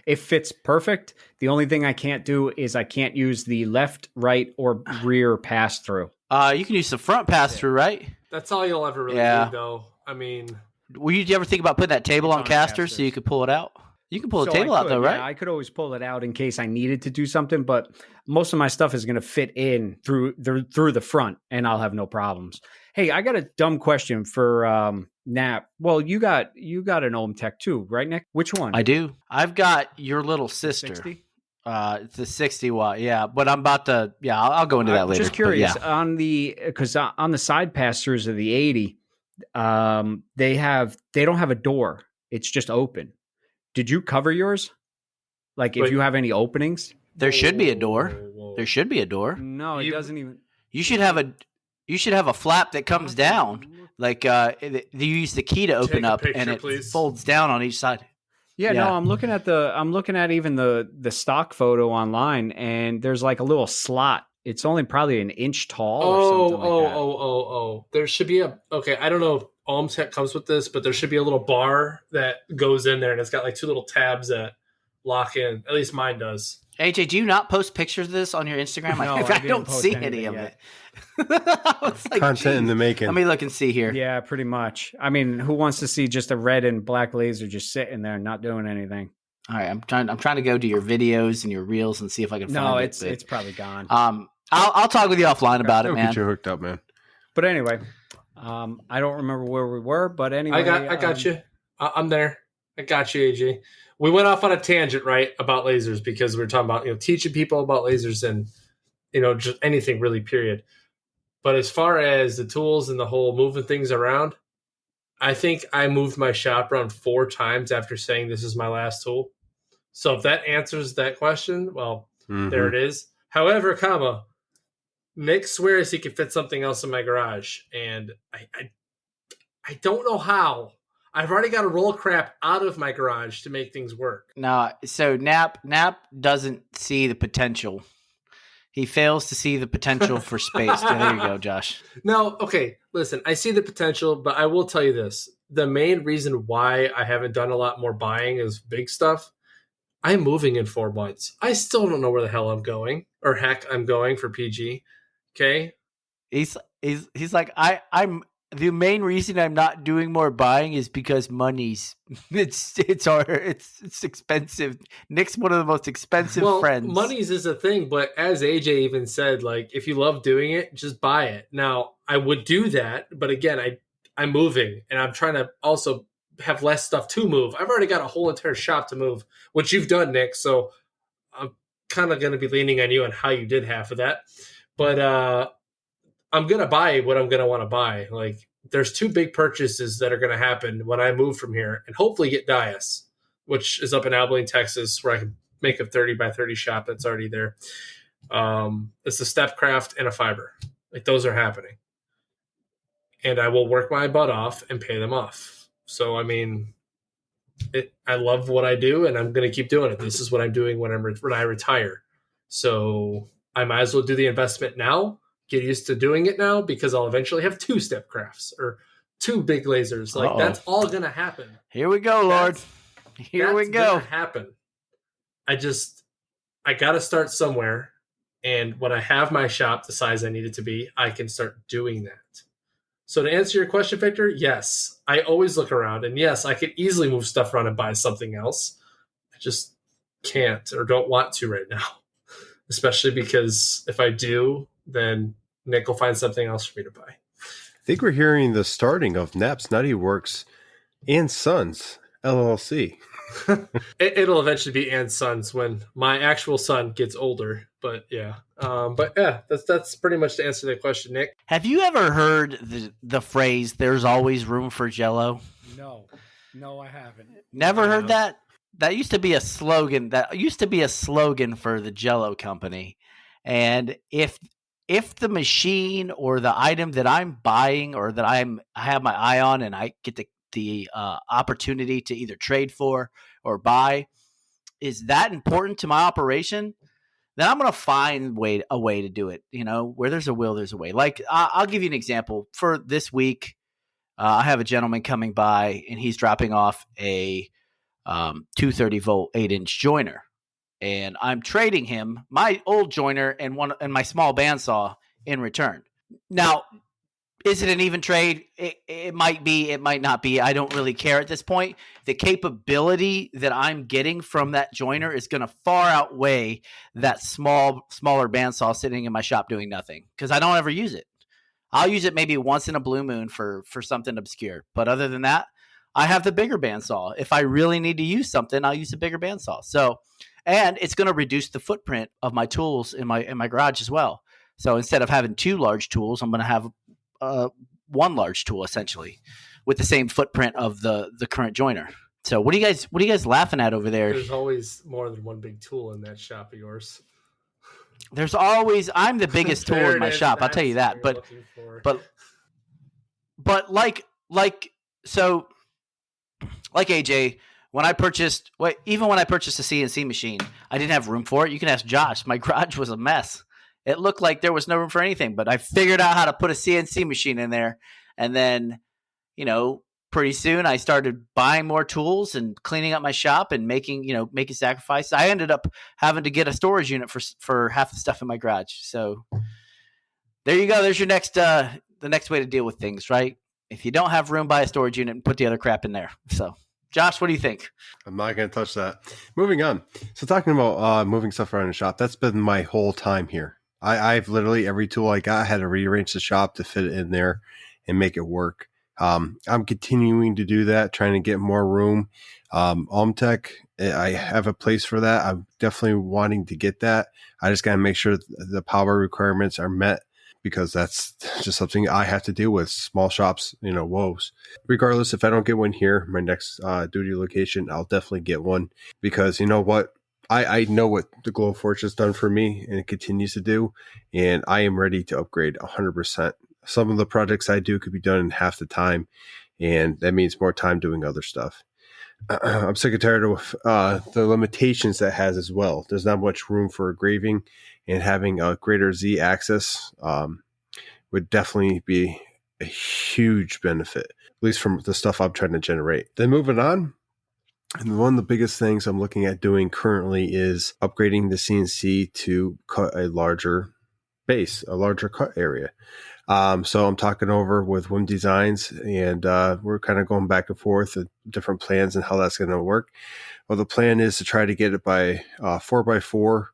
It fits perfect. The only thing I can't do is I can't use the left, right, or rear pass through. You can use the front pass through, right? That's all you'll ever really need, though. I mean, did you ever think about putting that table on casters so you could pull it out? You can pull the table out, though, right? Yeah, I could always pull it out in case I needed to do something, but most of my stuff is going to fit in through the front, and I'll have no problems. Hey, I got a dumb question for Nap. Well, you got an OMTech too, right, Nick? Which one? I do. I've got your little sister. 60? It's a 60 watt, yeah. But I'm about to, I'll go into that later. Just curious because on the side pass-throughs of the 80, they don't have a door. It's just open. Did you cover yours? Like if you have any openings? There should be a door. There should be a door. No, it doesn't even. You should have a flap that comes down. Like you use the key to open up picture, and it please. folds down on each side. Yeah, no, I'm looking at even the stock photo online, and there's like a little slot. It's only probably an inch tall or something like that. Oh. There should be I don't know if OMTech comes with this, but there should be a little bar that goes in there, and it's got like 2 little tabs that lock in. At least mine does. AJ, do you not post pictures of this on your Instagram? No, I don't see any of it. Like, content in the making. Let me look and see here. Yeah, pretty much. I mean, who wants to see just a red and black laser just sitting there and not doing anything? All right, I'm trying to go to your videos and your reels and see if I can find it. No, it's probably gone. I'll talk with you offline about it, man. Get you hooked up, man. But anyway, I don't remember where we were, but anyway, I got you. I'm there. I got you, AJ. We went off on a tangent, right, about lasers because we were talking about teaching people about lasers and just anything really. Period. But as far as the tools and the whole moving things around, I think I moved my shop around 4 times after saying this is my last tool. So if that answers that question, well, there it is. However, Nick swears he can fit something else in my garage, and I don't know how. I've already got to roll crap out of my garage to make things work. No, so Nap doesn't see the potential. He fails to see the potential for space. There you go, Josh. No, okay, listen, I see the potential, but I will tell you this. The main reason why I haven't done a lot more buying is big stuff. I'm moving in 4 months. I still don't know where the hell I'm going, or heck, I'm going for PG. Okay? He's like, I'm the main reason I'm not doing more buying is because money's it's expensive. Nick's one of the most expensive friends. Money's is a thing, but as AJ even said, like if you love doing it, just buy it. Now I would do that, but again, I'm moving and I'm trying to also have less stuff to move. I've already got a whole entire shop to move, which you've done, Nick. So I'm kind of going to be leaning on you on how you did half of that, but I'm going to buy what I'm going to want to buy. Like there's 2 big purchases that are going to happen when I move from here and hopefully get Dias, which is up in Abilene, Texas, where I can make a 30 by 30 shop that's already there. It's a Stepcraft and a fiber. Like those are happening. And I will work my butt off and pay them off. So, I mean, I love what I do and I'm going to keep doing it. This is what I'm doing when I retire. So I might as well do the investment now. Get used to doing it now because I'll eventually have 2 Stepcrafts or 2 big lasers. Like that's all going to happen. Here we go, Lord. Here we go. Happen. I got to start somewhere. And when I have my shop the size I need it to be, I can start doing that. So to answer your question, Victor, yes, I always look around. And yes, I could easily move stuff around and buy something else. I just can't or don't want to right now. Especially because if I do, then Nick will find something else for me to buy. I think we're hearing the starting of Nap's Nutty Works and Sons LLC. It'll eventually be and Sons when my actual son gets older. But yeah, that's pretty much the answer to that question, Nick. Have you ever heard the phrase "There's always room for Jello"? No, I haven't. Never heard that. That used to be a slogan. For the Jello company, and if the machine or the item that I'm buying or that I have my eye on and I get the opportunity to either trade for or buy is that important to my operation, then I'm going to find a way to do it. Where there's a will, there's a way. Like I'll give you an example. For this week, I have a gentleman coming by and he's dropping off a 230 volt 8-inch joiner. And I'm trading him my old joiner and my small bandsaw in return. Now, is it an even trade? It might be. It might not be. I don't really care at this point. The capability that I'm getting from that joiner is going to far outweigh that smaller bandsaw sitting in my shop doing nothing because I don't ever use it. I'll use it maybe once in a blue moon for something obscure. But other than that, I have the bigger bandsaw. If I really need to use something, I'll use a bigger bandsaw. So. And it's going to reduce the footprint of my tools in my garage as well. So instead of having 2 large tools, I'm going to have 1 large tool essentially with the same footprint of the current joiner. So what are you guys laughing at over there? There's always more than 1 big tool in that shop of yours. There's always I'm the biggest tool in my shop. I'll tell you that. But like AJ. When I purchased a CNC machine, I didn't have room for it. You can ask Josh. My garage was a mess. It looked like there was no room for anything, but I figured out how to put a CNC machine in there. And then, pretty soon I started buying more tools and cleaning up my shop and making sacrifices. I ended up having to get a storage unit for half the stuff in my garage. So there you go. There's your the next way to deal with things, right? If you don't have room, buy a storage unit and put the other crap in there. So. Josh, what do you think? I'm not going to touch that. Moving on. So talking about moving stuff around the shop, that's been my whole time here. I've literally, every tool I got, I had to rearrange the shop to fit it in there and make it work. I'm continuing to do that, trying to get more room. OMTech, I have a place for that. I'm definitely wanting to get that. I just got to make sure the power requirements are met, because that's just something I have to deal with. Small shops, woes. Regardless, if I don't get one here, my next duty location, I'll definitely get one, because you know what? I know what the Glowforge has done for me, and it continues to do, and I am ready to upgrade 100%. Some of the projects I do could be done in half the time, and that means more time doing other stuff. I'm sick and tired of the limitations that has as well. There's not much room for engraving, and having a greater Z axis would definitely be a huge benefit, at least from the stuff I'm trying to generate. Then moving on, and one of the biggest things I'm looking at doing currently is upgrading the CNC to cut a larger base, a larger cut area. So I'm talking over with Wim Designs, and we're kind of going back and forth with different plans and how that's going to work. Well, the plan is to try to get it by 4x4.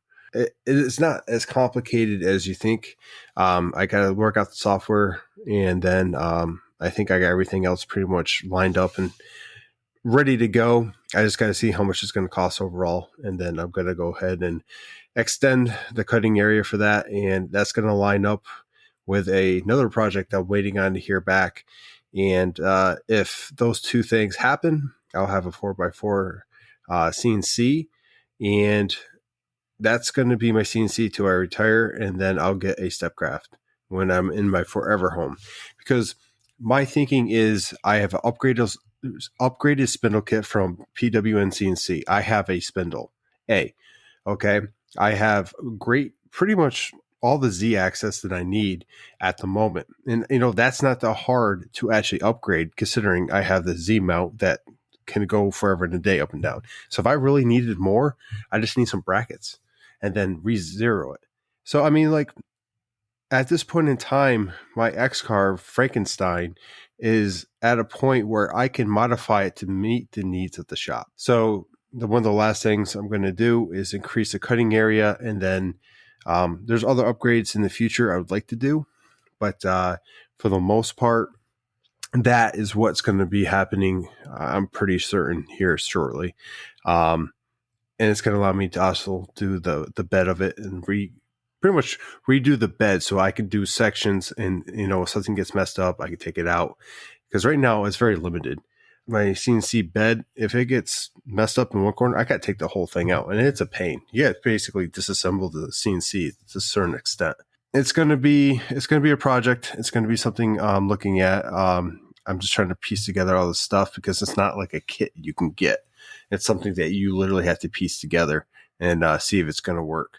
It's not as complicated as you think. I got to work out the software, and then I think I got everything else pretty much lined up and ready to go. I just got to see how much it's going to cost overall, and then I'm going to go ahead and extend the cutting area for that, and that's going to line up with another project I'm waiting on to hear back. And if those two things happen, I'll have a 4x4 CNC, and that's going to be my CNC till I retire, and then I'll get a Stepcraft when I'm in my forever home. Because my thinking is I have an upgraded spindle kit from PWN CNC. I have a spindle A. Okay. I have pretty much all the Z access that I need at the moment. And, that's not that hard to actually upgrade, considering I have the Z mount that can go forever and a day up and down. So if I really needed more, I just need some brackets and then re-zero it. So, at this point in time, my X-Carve Frankenstein is at a point where I can modify it to meet the needs of the shop. So one of the last things I'm going to do is increase the cutting area, and then there's other upgrades in the future I would like to do, but for the most part, that is what's going to be happening. I'm pretty certain here shortly, and it's going to allow me to also do the bed of it and pretty much redo the bed, so I can do sections, and if something gets messed up, I can take it out, because right now it's very limited. My CNC bed, if it gets messed up in one corner, I got to take the whole thing out, and it's a pain. Yeah, basically disassemble the CNC to a certain extent. It's going to be a project. It's going to be something I'm looking at. I'm just trying to piece together all this stuff, because it's not like a kit you can get. It's something that you literally have to piece together and see if it's going to work.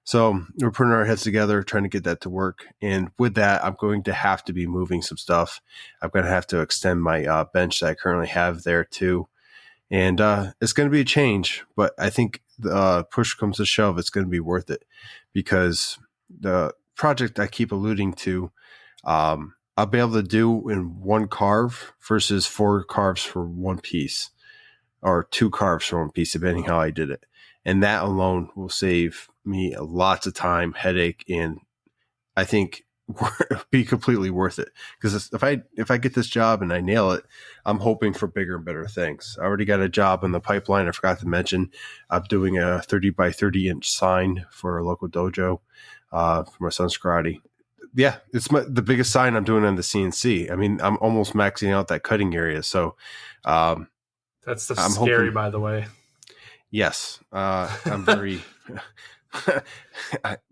So we're putting our heads together, trying to get that to work. And with that, I'm going to have to be moving some stuff. I'm going to have to extend my bench that I currently have there too. And it's going to be a change, but I think the push comes to shove, it's going to be worth it, because the project I keep alluding to, I'll be able to do in one carve versus 4 carves for one piece, or 2 carves for one piece, depending how I did it. And that alone will save me lots of time, headache, and I think be completely worth it. Because if I get this job and I nail it, I'm hoping for bigger and better things. I already got a job in the pipeline. I forgot to mention, I'm doing a 30 by 30 inch sign for a local dojo for my son's karate. Yeah, it's the biggest sign I'm doing on the CNC. I mean, I'm almost maxing out that cutting area. So that's scary, by the way. Yes, I'm very.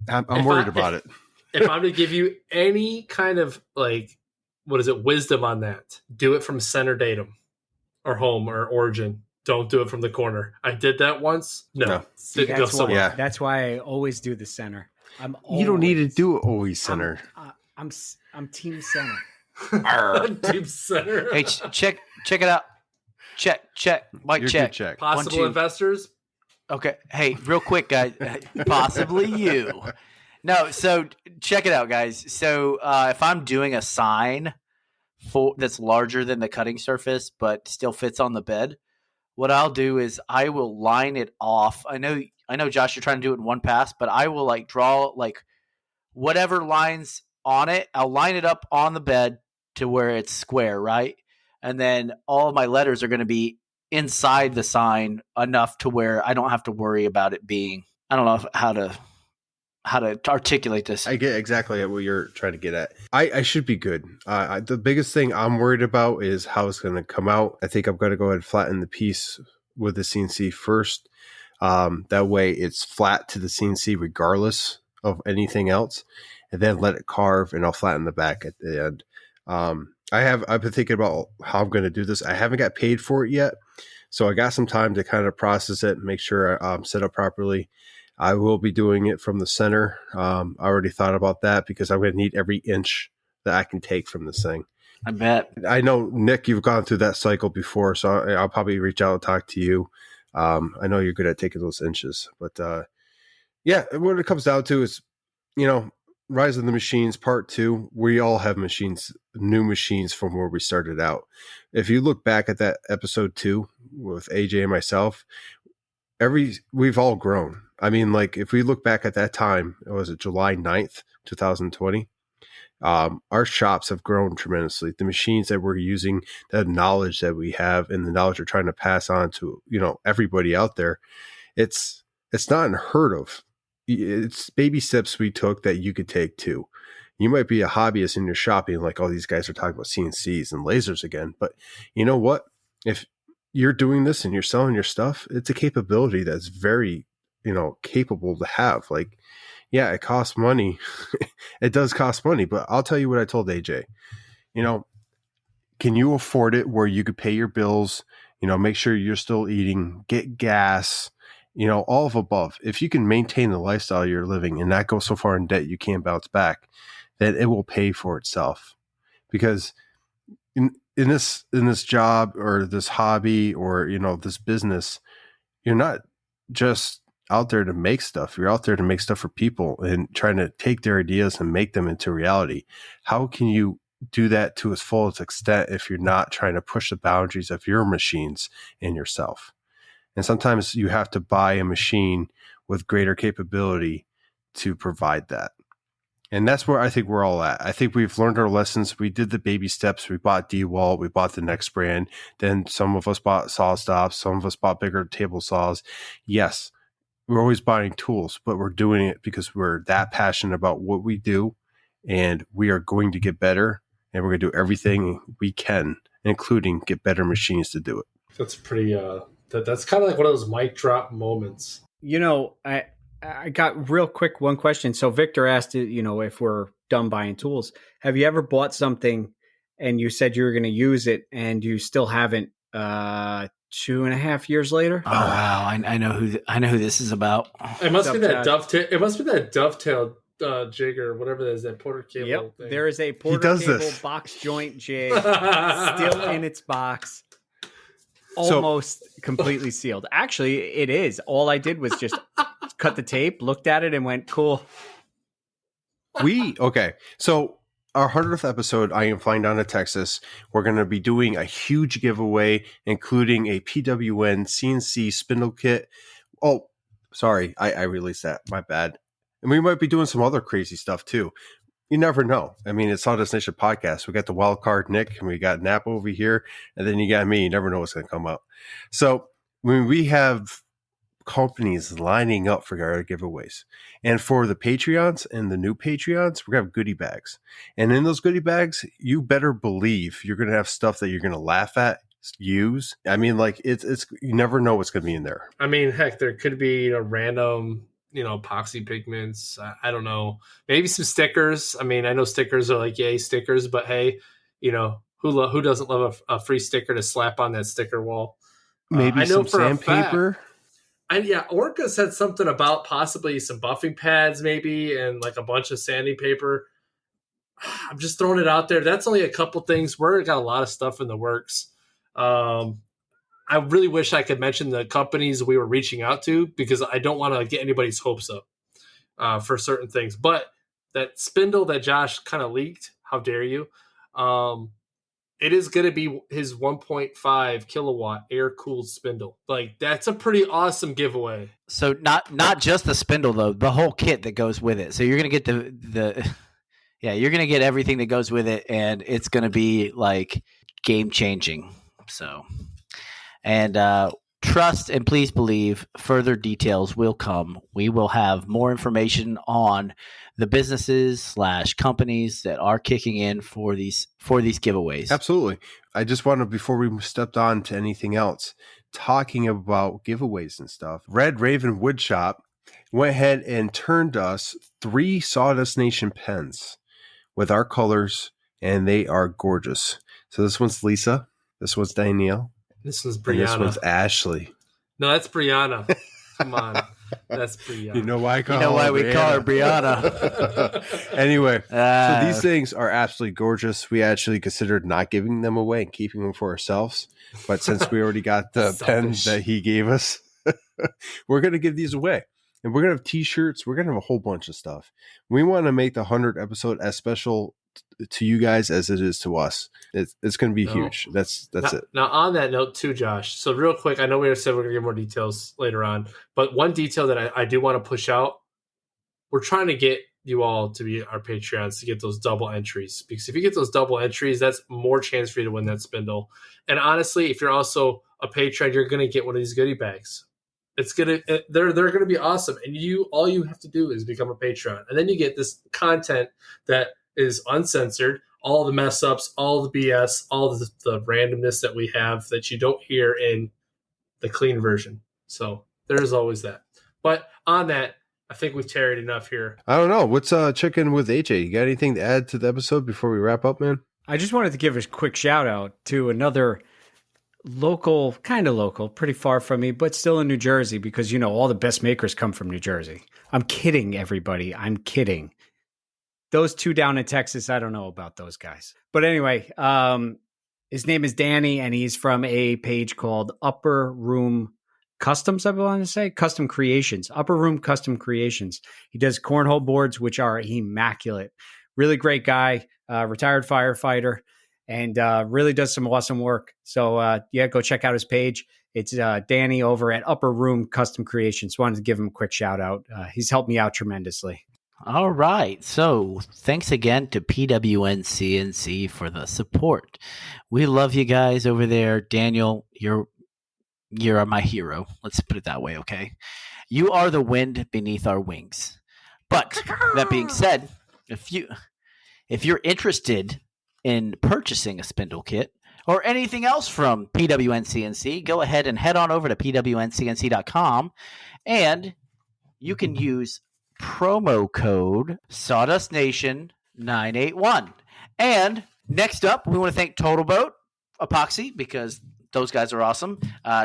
I'm worried about it. If I'm to give you any kind of wisdom on that, do it from center datum, or home, or origin. Don't do it from the corner. I did that once. No. See, that's why I always do the center. You don't need to do it always center. I'm team center. Team center. Hey, check it out. Check. Mike, check. Possible investors. Okay. Hey, real quick, guys. Possibly you. No, so check it out, guys. So if I'm doing a sign that's larger than the cutting surface but still fits on the bed, what I'll do is I will line it off. I know, Josh, you're trying to do it in one pass, but I will draw whatever lines on it. I'll line it up on the bed to where it's square, right? And then all of my letters are going to be inside the sign enough to where I don't have to worry about it being, I don't know how to articulate this. I get exactly what you're trying to get at. I should be good. The biggest thing I'm worried about is how it's going to come out. I think I'm going to go ahead and flatten the piece with the CNC first. That way it's flat to the CNC regardless of anything else, and then let it carve, and I'll flatten the back at the end. I've been thinking about how I'm going to do this. I haven't got paid for it yet, so I got some time to kind of process it and make sure I'm set up properly. I will be doing it from the center. I already thought about that because I'm going to need every inch that I can take from this thing. I bet. I know, Nick, you've gone through that cycle before, so I'll probably reach out and talk to you. I know you're good at taking those inches, but yeah, what it comes down to is, Rise of the Machines Part 2. We all have machines, new machines from where we started out. If you look back at that episode 2 with AJ and myself, we've all grown. I mean, like, if we look back at that time, was it July 9th, 2020? Our shops have grown tremendously. The machines that we're using, the knowledge that we have, and the knowledge we're trying to pass on to, everybody out there, it's not unheard of. It's baby steps we took that you could take too. You might be a hobbyist in your shop being like, oh, these guys are talking about CNCs and lasers again. But you know what? If you're doing this and you're selling your stuff, it's a capability that's very, capable to have. Like, yeah, it costs money. It does cost money, but I'll tell you what I told AJ. Can you afford it where you could pay your bills, make sure you're still eating, get gas, all of above. If you can maintain the lifestyle you're living and not go so far in debt you can't bounce back, then it will pay for itself. Because in this job or this hobby or, this business, you're not just out there to make stuff. You're out there to make stuff for people and trying to take their ideas and make them into reality. How can you do that to its fullest extent if you're not trying to push the boundaries of your machines and yourself? And sometimes you have to buy a machine with greater capability to provide that. And that's where I think we're all at. I think we've learned our lessons. We did the baby steps. We bought DeWalt. We bought the next brand. Then some of us bought Sawstop. Some of us bought bigger table saws. Yes, we're always buying tools, but we're doing it because we're that passionate about what we do. And we are going to get better. And we're going to do everything we can, including get better machines to do it. That's pretty... That's kind of like one of those mic drop moments. I got real quick one question. So Victor asked, if we're done buying tools, have you ever bought something and you said you were going to use it and you still haven't 2.5 years later? Oh wow, I know who this is about. It must be that dovetail. It must be that dovetail jig or whatever that is, that Porter cable. Yep, thing. there is a Porter cable box joint jig still in its box. Almost completely sealed. Actually, it is. All I did was just cut the tape, looked at it, and went, cool. So our 100th episode, I am flying down to Texas. We're going to be doing a huge giveaway, including a PWN CNC spindle kit. Oh, sorry. I released that. My bad. And we might be doing some other crazy stuff too. You never know. I mean, it's Sawdust Nation Podcast. We got the wild card Nick, and we got Nap over here, and then you got me. You never know what's going to come up. So when we have companies lining up for our giveaways, and for the Patreons and the new Patreons, we're going to have goodie bags. And in those goodie bags, you better believe you're going to have stuff that you're going to laugh at, use. I mean, like it's you never know what's going to be in there. I mean, heck, there could be random epoxy pigments. I don't know. Maybe some stickers. I mean, I know stickers are like, yay, stickers, but hey, who doesn't love a free sticker to slap on that sticker wall? Maybe some sandpaper. Orca said something about possibly some buffing pads, maybe, and like a bunch of sanding paper. I'm just throwing it out there. That's only a couple things. We're got a lot of stuff in the works. I really wish I could mention the companies we were reaching out to because I don't want to get anybody's hopes up for certain things. But that spindle that Josh kind of leaked, how dare you? It is going to be his 1.5 kilowatt air-cooled spindle. Like, that's a pretty awesome giveaway. So not just the spindle, though, the whole kit that goes with it. So you're going to get the Yeah, you're going to get everything that goes with it, and it's going to be like game changing. So, and trust and please believe further details will come. We will have more information on the businesses / companies that are kicking in for these giveaways. Absolutely. I just want to, before we stepped on to anything else, talking about giveaways and stuff, Red Raven Woodshop went ahead and turned us 3 Sawdust Nation pens with our colors, and they are gorgeous. So this one's Lisa, this one's Danielle, This was and Brianna. this one's Ashley. No, that's Brianna. Come on. That's Brianna. You know why we call her Brianna. Anyway, so these things are absolutely gorgeous. We actually considered not giving them away and keeping them for ourselves. But since we already got the pens that he gave us, we're going to give these away. And we're going to have t-shirts. We're going to have a whole bunch of stuff. We want to make the 100th episode as special to you guys as it is to us. It's going to be huge. That's it. Now, on that note too, Josh, so real quick, I know we said we're going to get more details later on, but one detail that I do want to push out, we're trying to get you all to be our Patreons to get those double entries, because if you get those double entries, that's more chance for you to win that spindle. And honestly, if you're also a Patreon, you're going to get one of these goodie bags. They're going to be awesome. And all you have to do is become a Patreon. And then you get this content that is uncensored, all the mess ups, all the BS, all the randomness that we have that you don't hear in the clean version. So there's always that. But on that, I think we've tarried enough here. I don't know. What's checking with AJ? You got anything to add to the episode before we wrap up, man? I just wanted to give a quick shout out to another local, pretty far from me, but still in New Jersey, because, all the best makers come from New Jersey. I'm kidding, everybody. I'm kidding. Those 2 down in Texas, I don't know about those guys. But anyway, his name is Danny, and he's from a page called Upper Room Customs, I want to say. Custom Creations. Upper Room Custom Creations. He does cornhole boards, which are immaculate. Really great guy, retired firefighter, and really does some awesome work. So, go check out his page. It's Danny over at Upper Room Custom Creations. Wanted to give him a quick shout out. He's helped me out tremendously. All right. So thanks again to PWNCNC for the support. We love you guys over there. Daniel, you're my hero. Let's put it that way, okay? You are the wind beneath our wings. But that being said, if you're interested in purchasing a spindle kit or anything else from PWNCNC, go ahead and head on over to pwncnc.com, and you can use promo code Sawdust Nation 981. And next up, we want to thank Totalboat Epoxy, because those guys are awesome.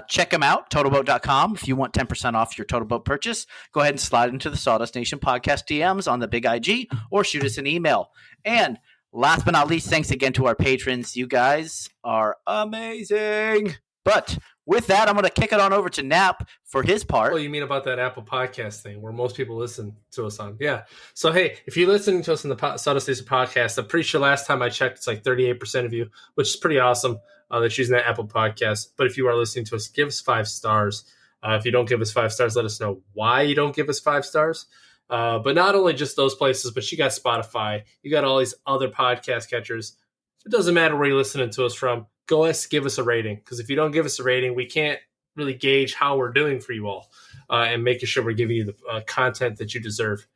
Check them out, totalboat.com. If you want 10% off your Totalboat purchase, go ahead and slide into the Sawdust Nation podcast DMs on the big IG, or shoot us an email. And last but not least, thanks again to our patrons. You guys are amazing. But with that, I'm going to kick it on over to Nap for his part. Oh, you mean about that Apple Podcast thing where most people listen to us on? Yeah. So, hey, if you're listening to us on the Sawdust Nation Podcast, I'm pretty sure last time I checked, it's like 38% of you, which is pretty awesome that's using that Apple Podcast. But if you are listening to us, give us 5 stars. If you don't give us 5 stars, let us know why you don't give us 5 stars. But not only just those places, but you got Spotify. You got all these other podcast catchers. It doesn't matter where you're listening to us from. Give us a rating, because if you don't give us a rating, we can't really gauge how we're doing for you all and making sure we're giving you the content that you deserve.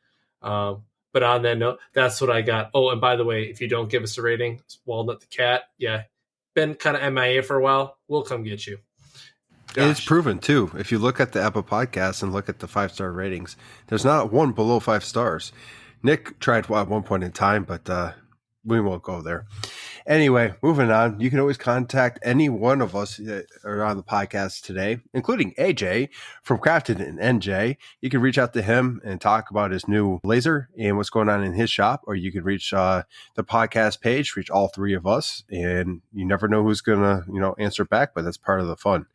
But on that note, that's what I got. Oh, and by the way, if you don't give us a rating, Walnut the cat, been kind of MIA for a while, we'll come get you. And it's proven, too. If you look at the Apple Podcasts and look at the 5-star ratings, there's not one below 5 stars. Nick tried at one point in time, but we won't go there. Anyway, moving on. You can always contact any one of us that are on the podcast today, including AJ from Crafted and NJ. You can reach out to him and talk about his new laser and what's going on in his shop, or you can reach the podcast page, reach all 3 of us, and you never know who's going to, answer back, but that's part of the fun.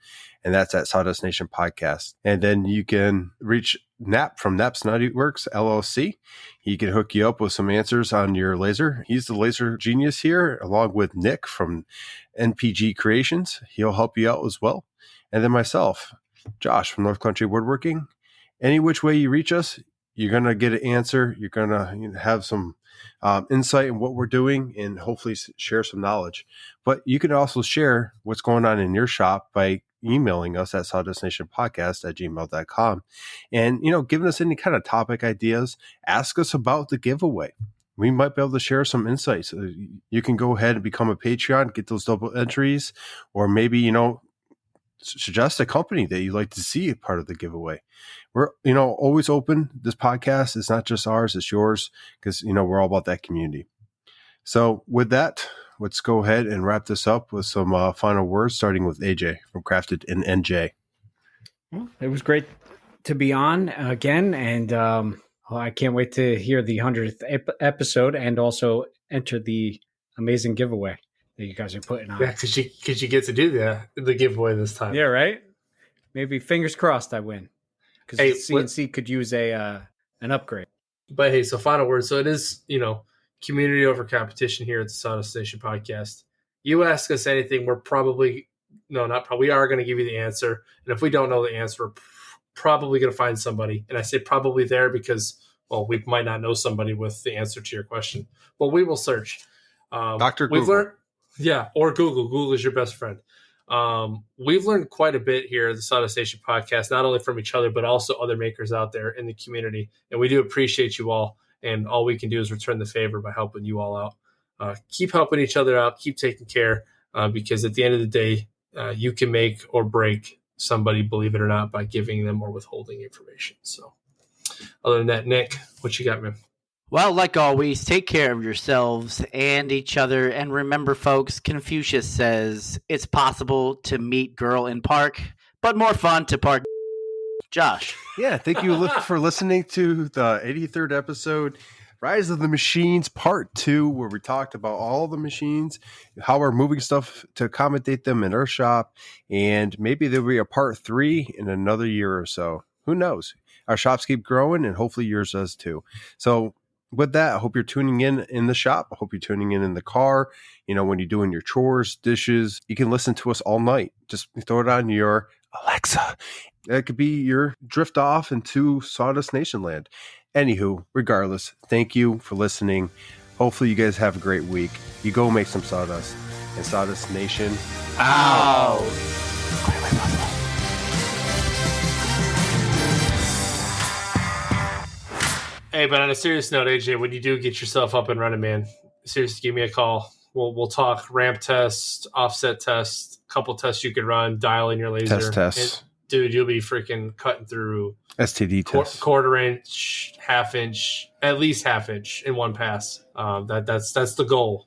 And that's at Sawdust Nation Podcast. And then you can reach Nap from Nap's Nutty Works LLC. He can hook you up with some answers on your laser. He's the laser genius here, along with Nick from NPG Creations. He'll help you out as well. And then myself, Josh from North Country Woodworking. Any which way you reach us, you're going to get an answer. You're going to have some insight in what we're doing and hopefully share some knowledge. But you can also share what's going on in your shop by emailing us at sawdustnationpodcast@gmail.com and, giving us any kind of topic ideas. Ask us about the giveaway. We might be able to share some insights. You can go ahead and become a Patreon, get those double entries, or maybe, suggest a company that you'd like to see a part of the giveaway. We're, always open. This podcast is not just ours, it's yours, because, we're all about that community. So with that, let's go ahead and wrap this up with some final words, starting with AJ from Crafted in NJ. Well, it was great to be on again, and I can't wait to hear the 100th episode and also enter the amazing giveaway that you guys are putting on. Yeah, because you get to do the giveaway this time. Yeah, right? Maybe fingers crossed I win. Because CNC could use an upgrade. But hey, so final word. So it is, community over competition here at the Sawdust Nation Podcast. You ask us anything, we are going to give you the answer. And if we don't know the answer, we're probably going to find somebody. And I say probably there because, well, we might not know somebody with the answer to your question. But we will search. Dr. Google. Or Google. Google is your best friend. We've learned quite a bit here at the Sawdust Nation Podcast, not only from each other, but also other makers out there in the community. And we do appreciate you all. And all we can do is return the favor by helping you all out. Keep helping each other out. Keep taking care because at the end of the day, you can make or break somebody, believe it or not, by giving them or withholding information. So other than that, Nick, what you got, man? Well, like always, take care of yourselves and each other. And remember, folks, Confucius says it's possible to meet girl in park, but more fun to park. Josh. Yeah, thank you for listening to the 83rd episode, Rise of the Machines Part 2, where we talked about all the machines, how we're moving stuff to accommodate them in our shop, and maybe there'll be a Part 3 in another year or so. Who knows? Our shops keep growing, and hopefully yours does too. So with that, I hope you're tuning in the shop. I hope you're tuning in the car. When you're doing your chores, dishes, you can listen to us all night. Just throw it on your Alexa. It could be your drift off into Sawdust Nation land. Anywho, regardless, thank you for listening. Hopefully you guys have a great week. You go make some sawdust. And Sawdust Nation out. Hey, but on a serious note, AJ, when you do get yourself up and running, man, seriously, give me a call. We'll talk ramp test, offset test, couple tests you could run, dial in your laser. Test. Dude, you'll be freaking cutting through STD test. Quarter inch, half inch, at least half inch in one pass. That's the goal.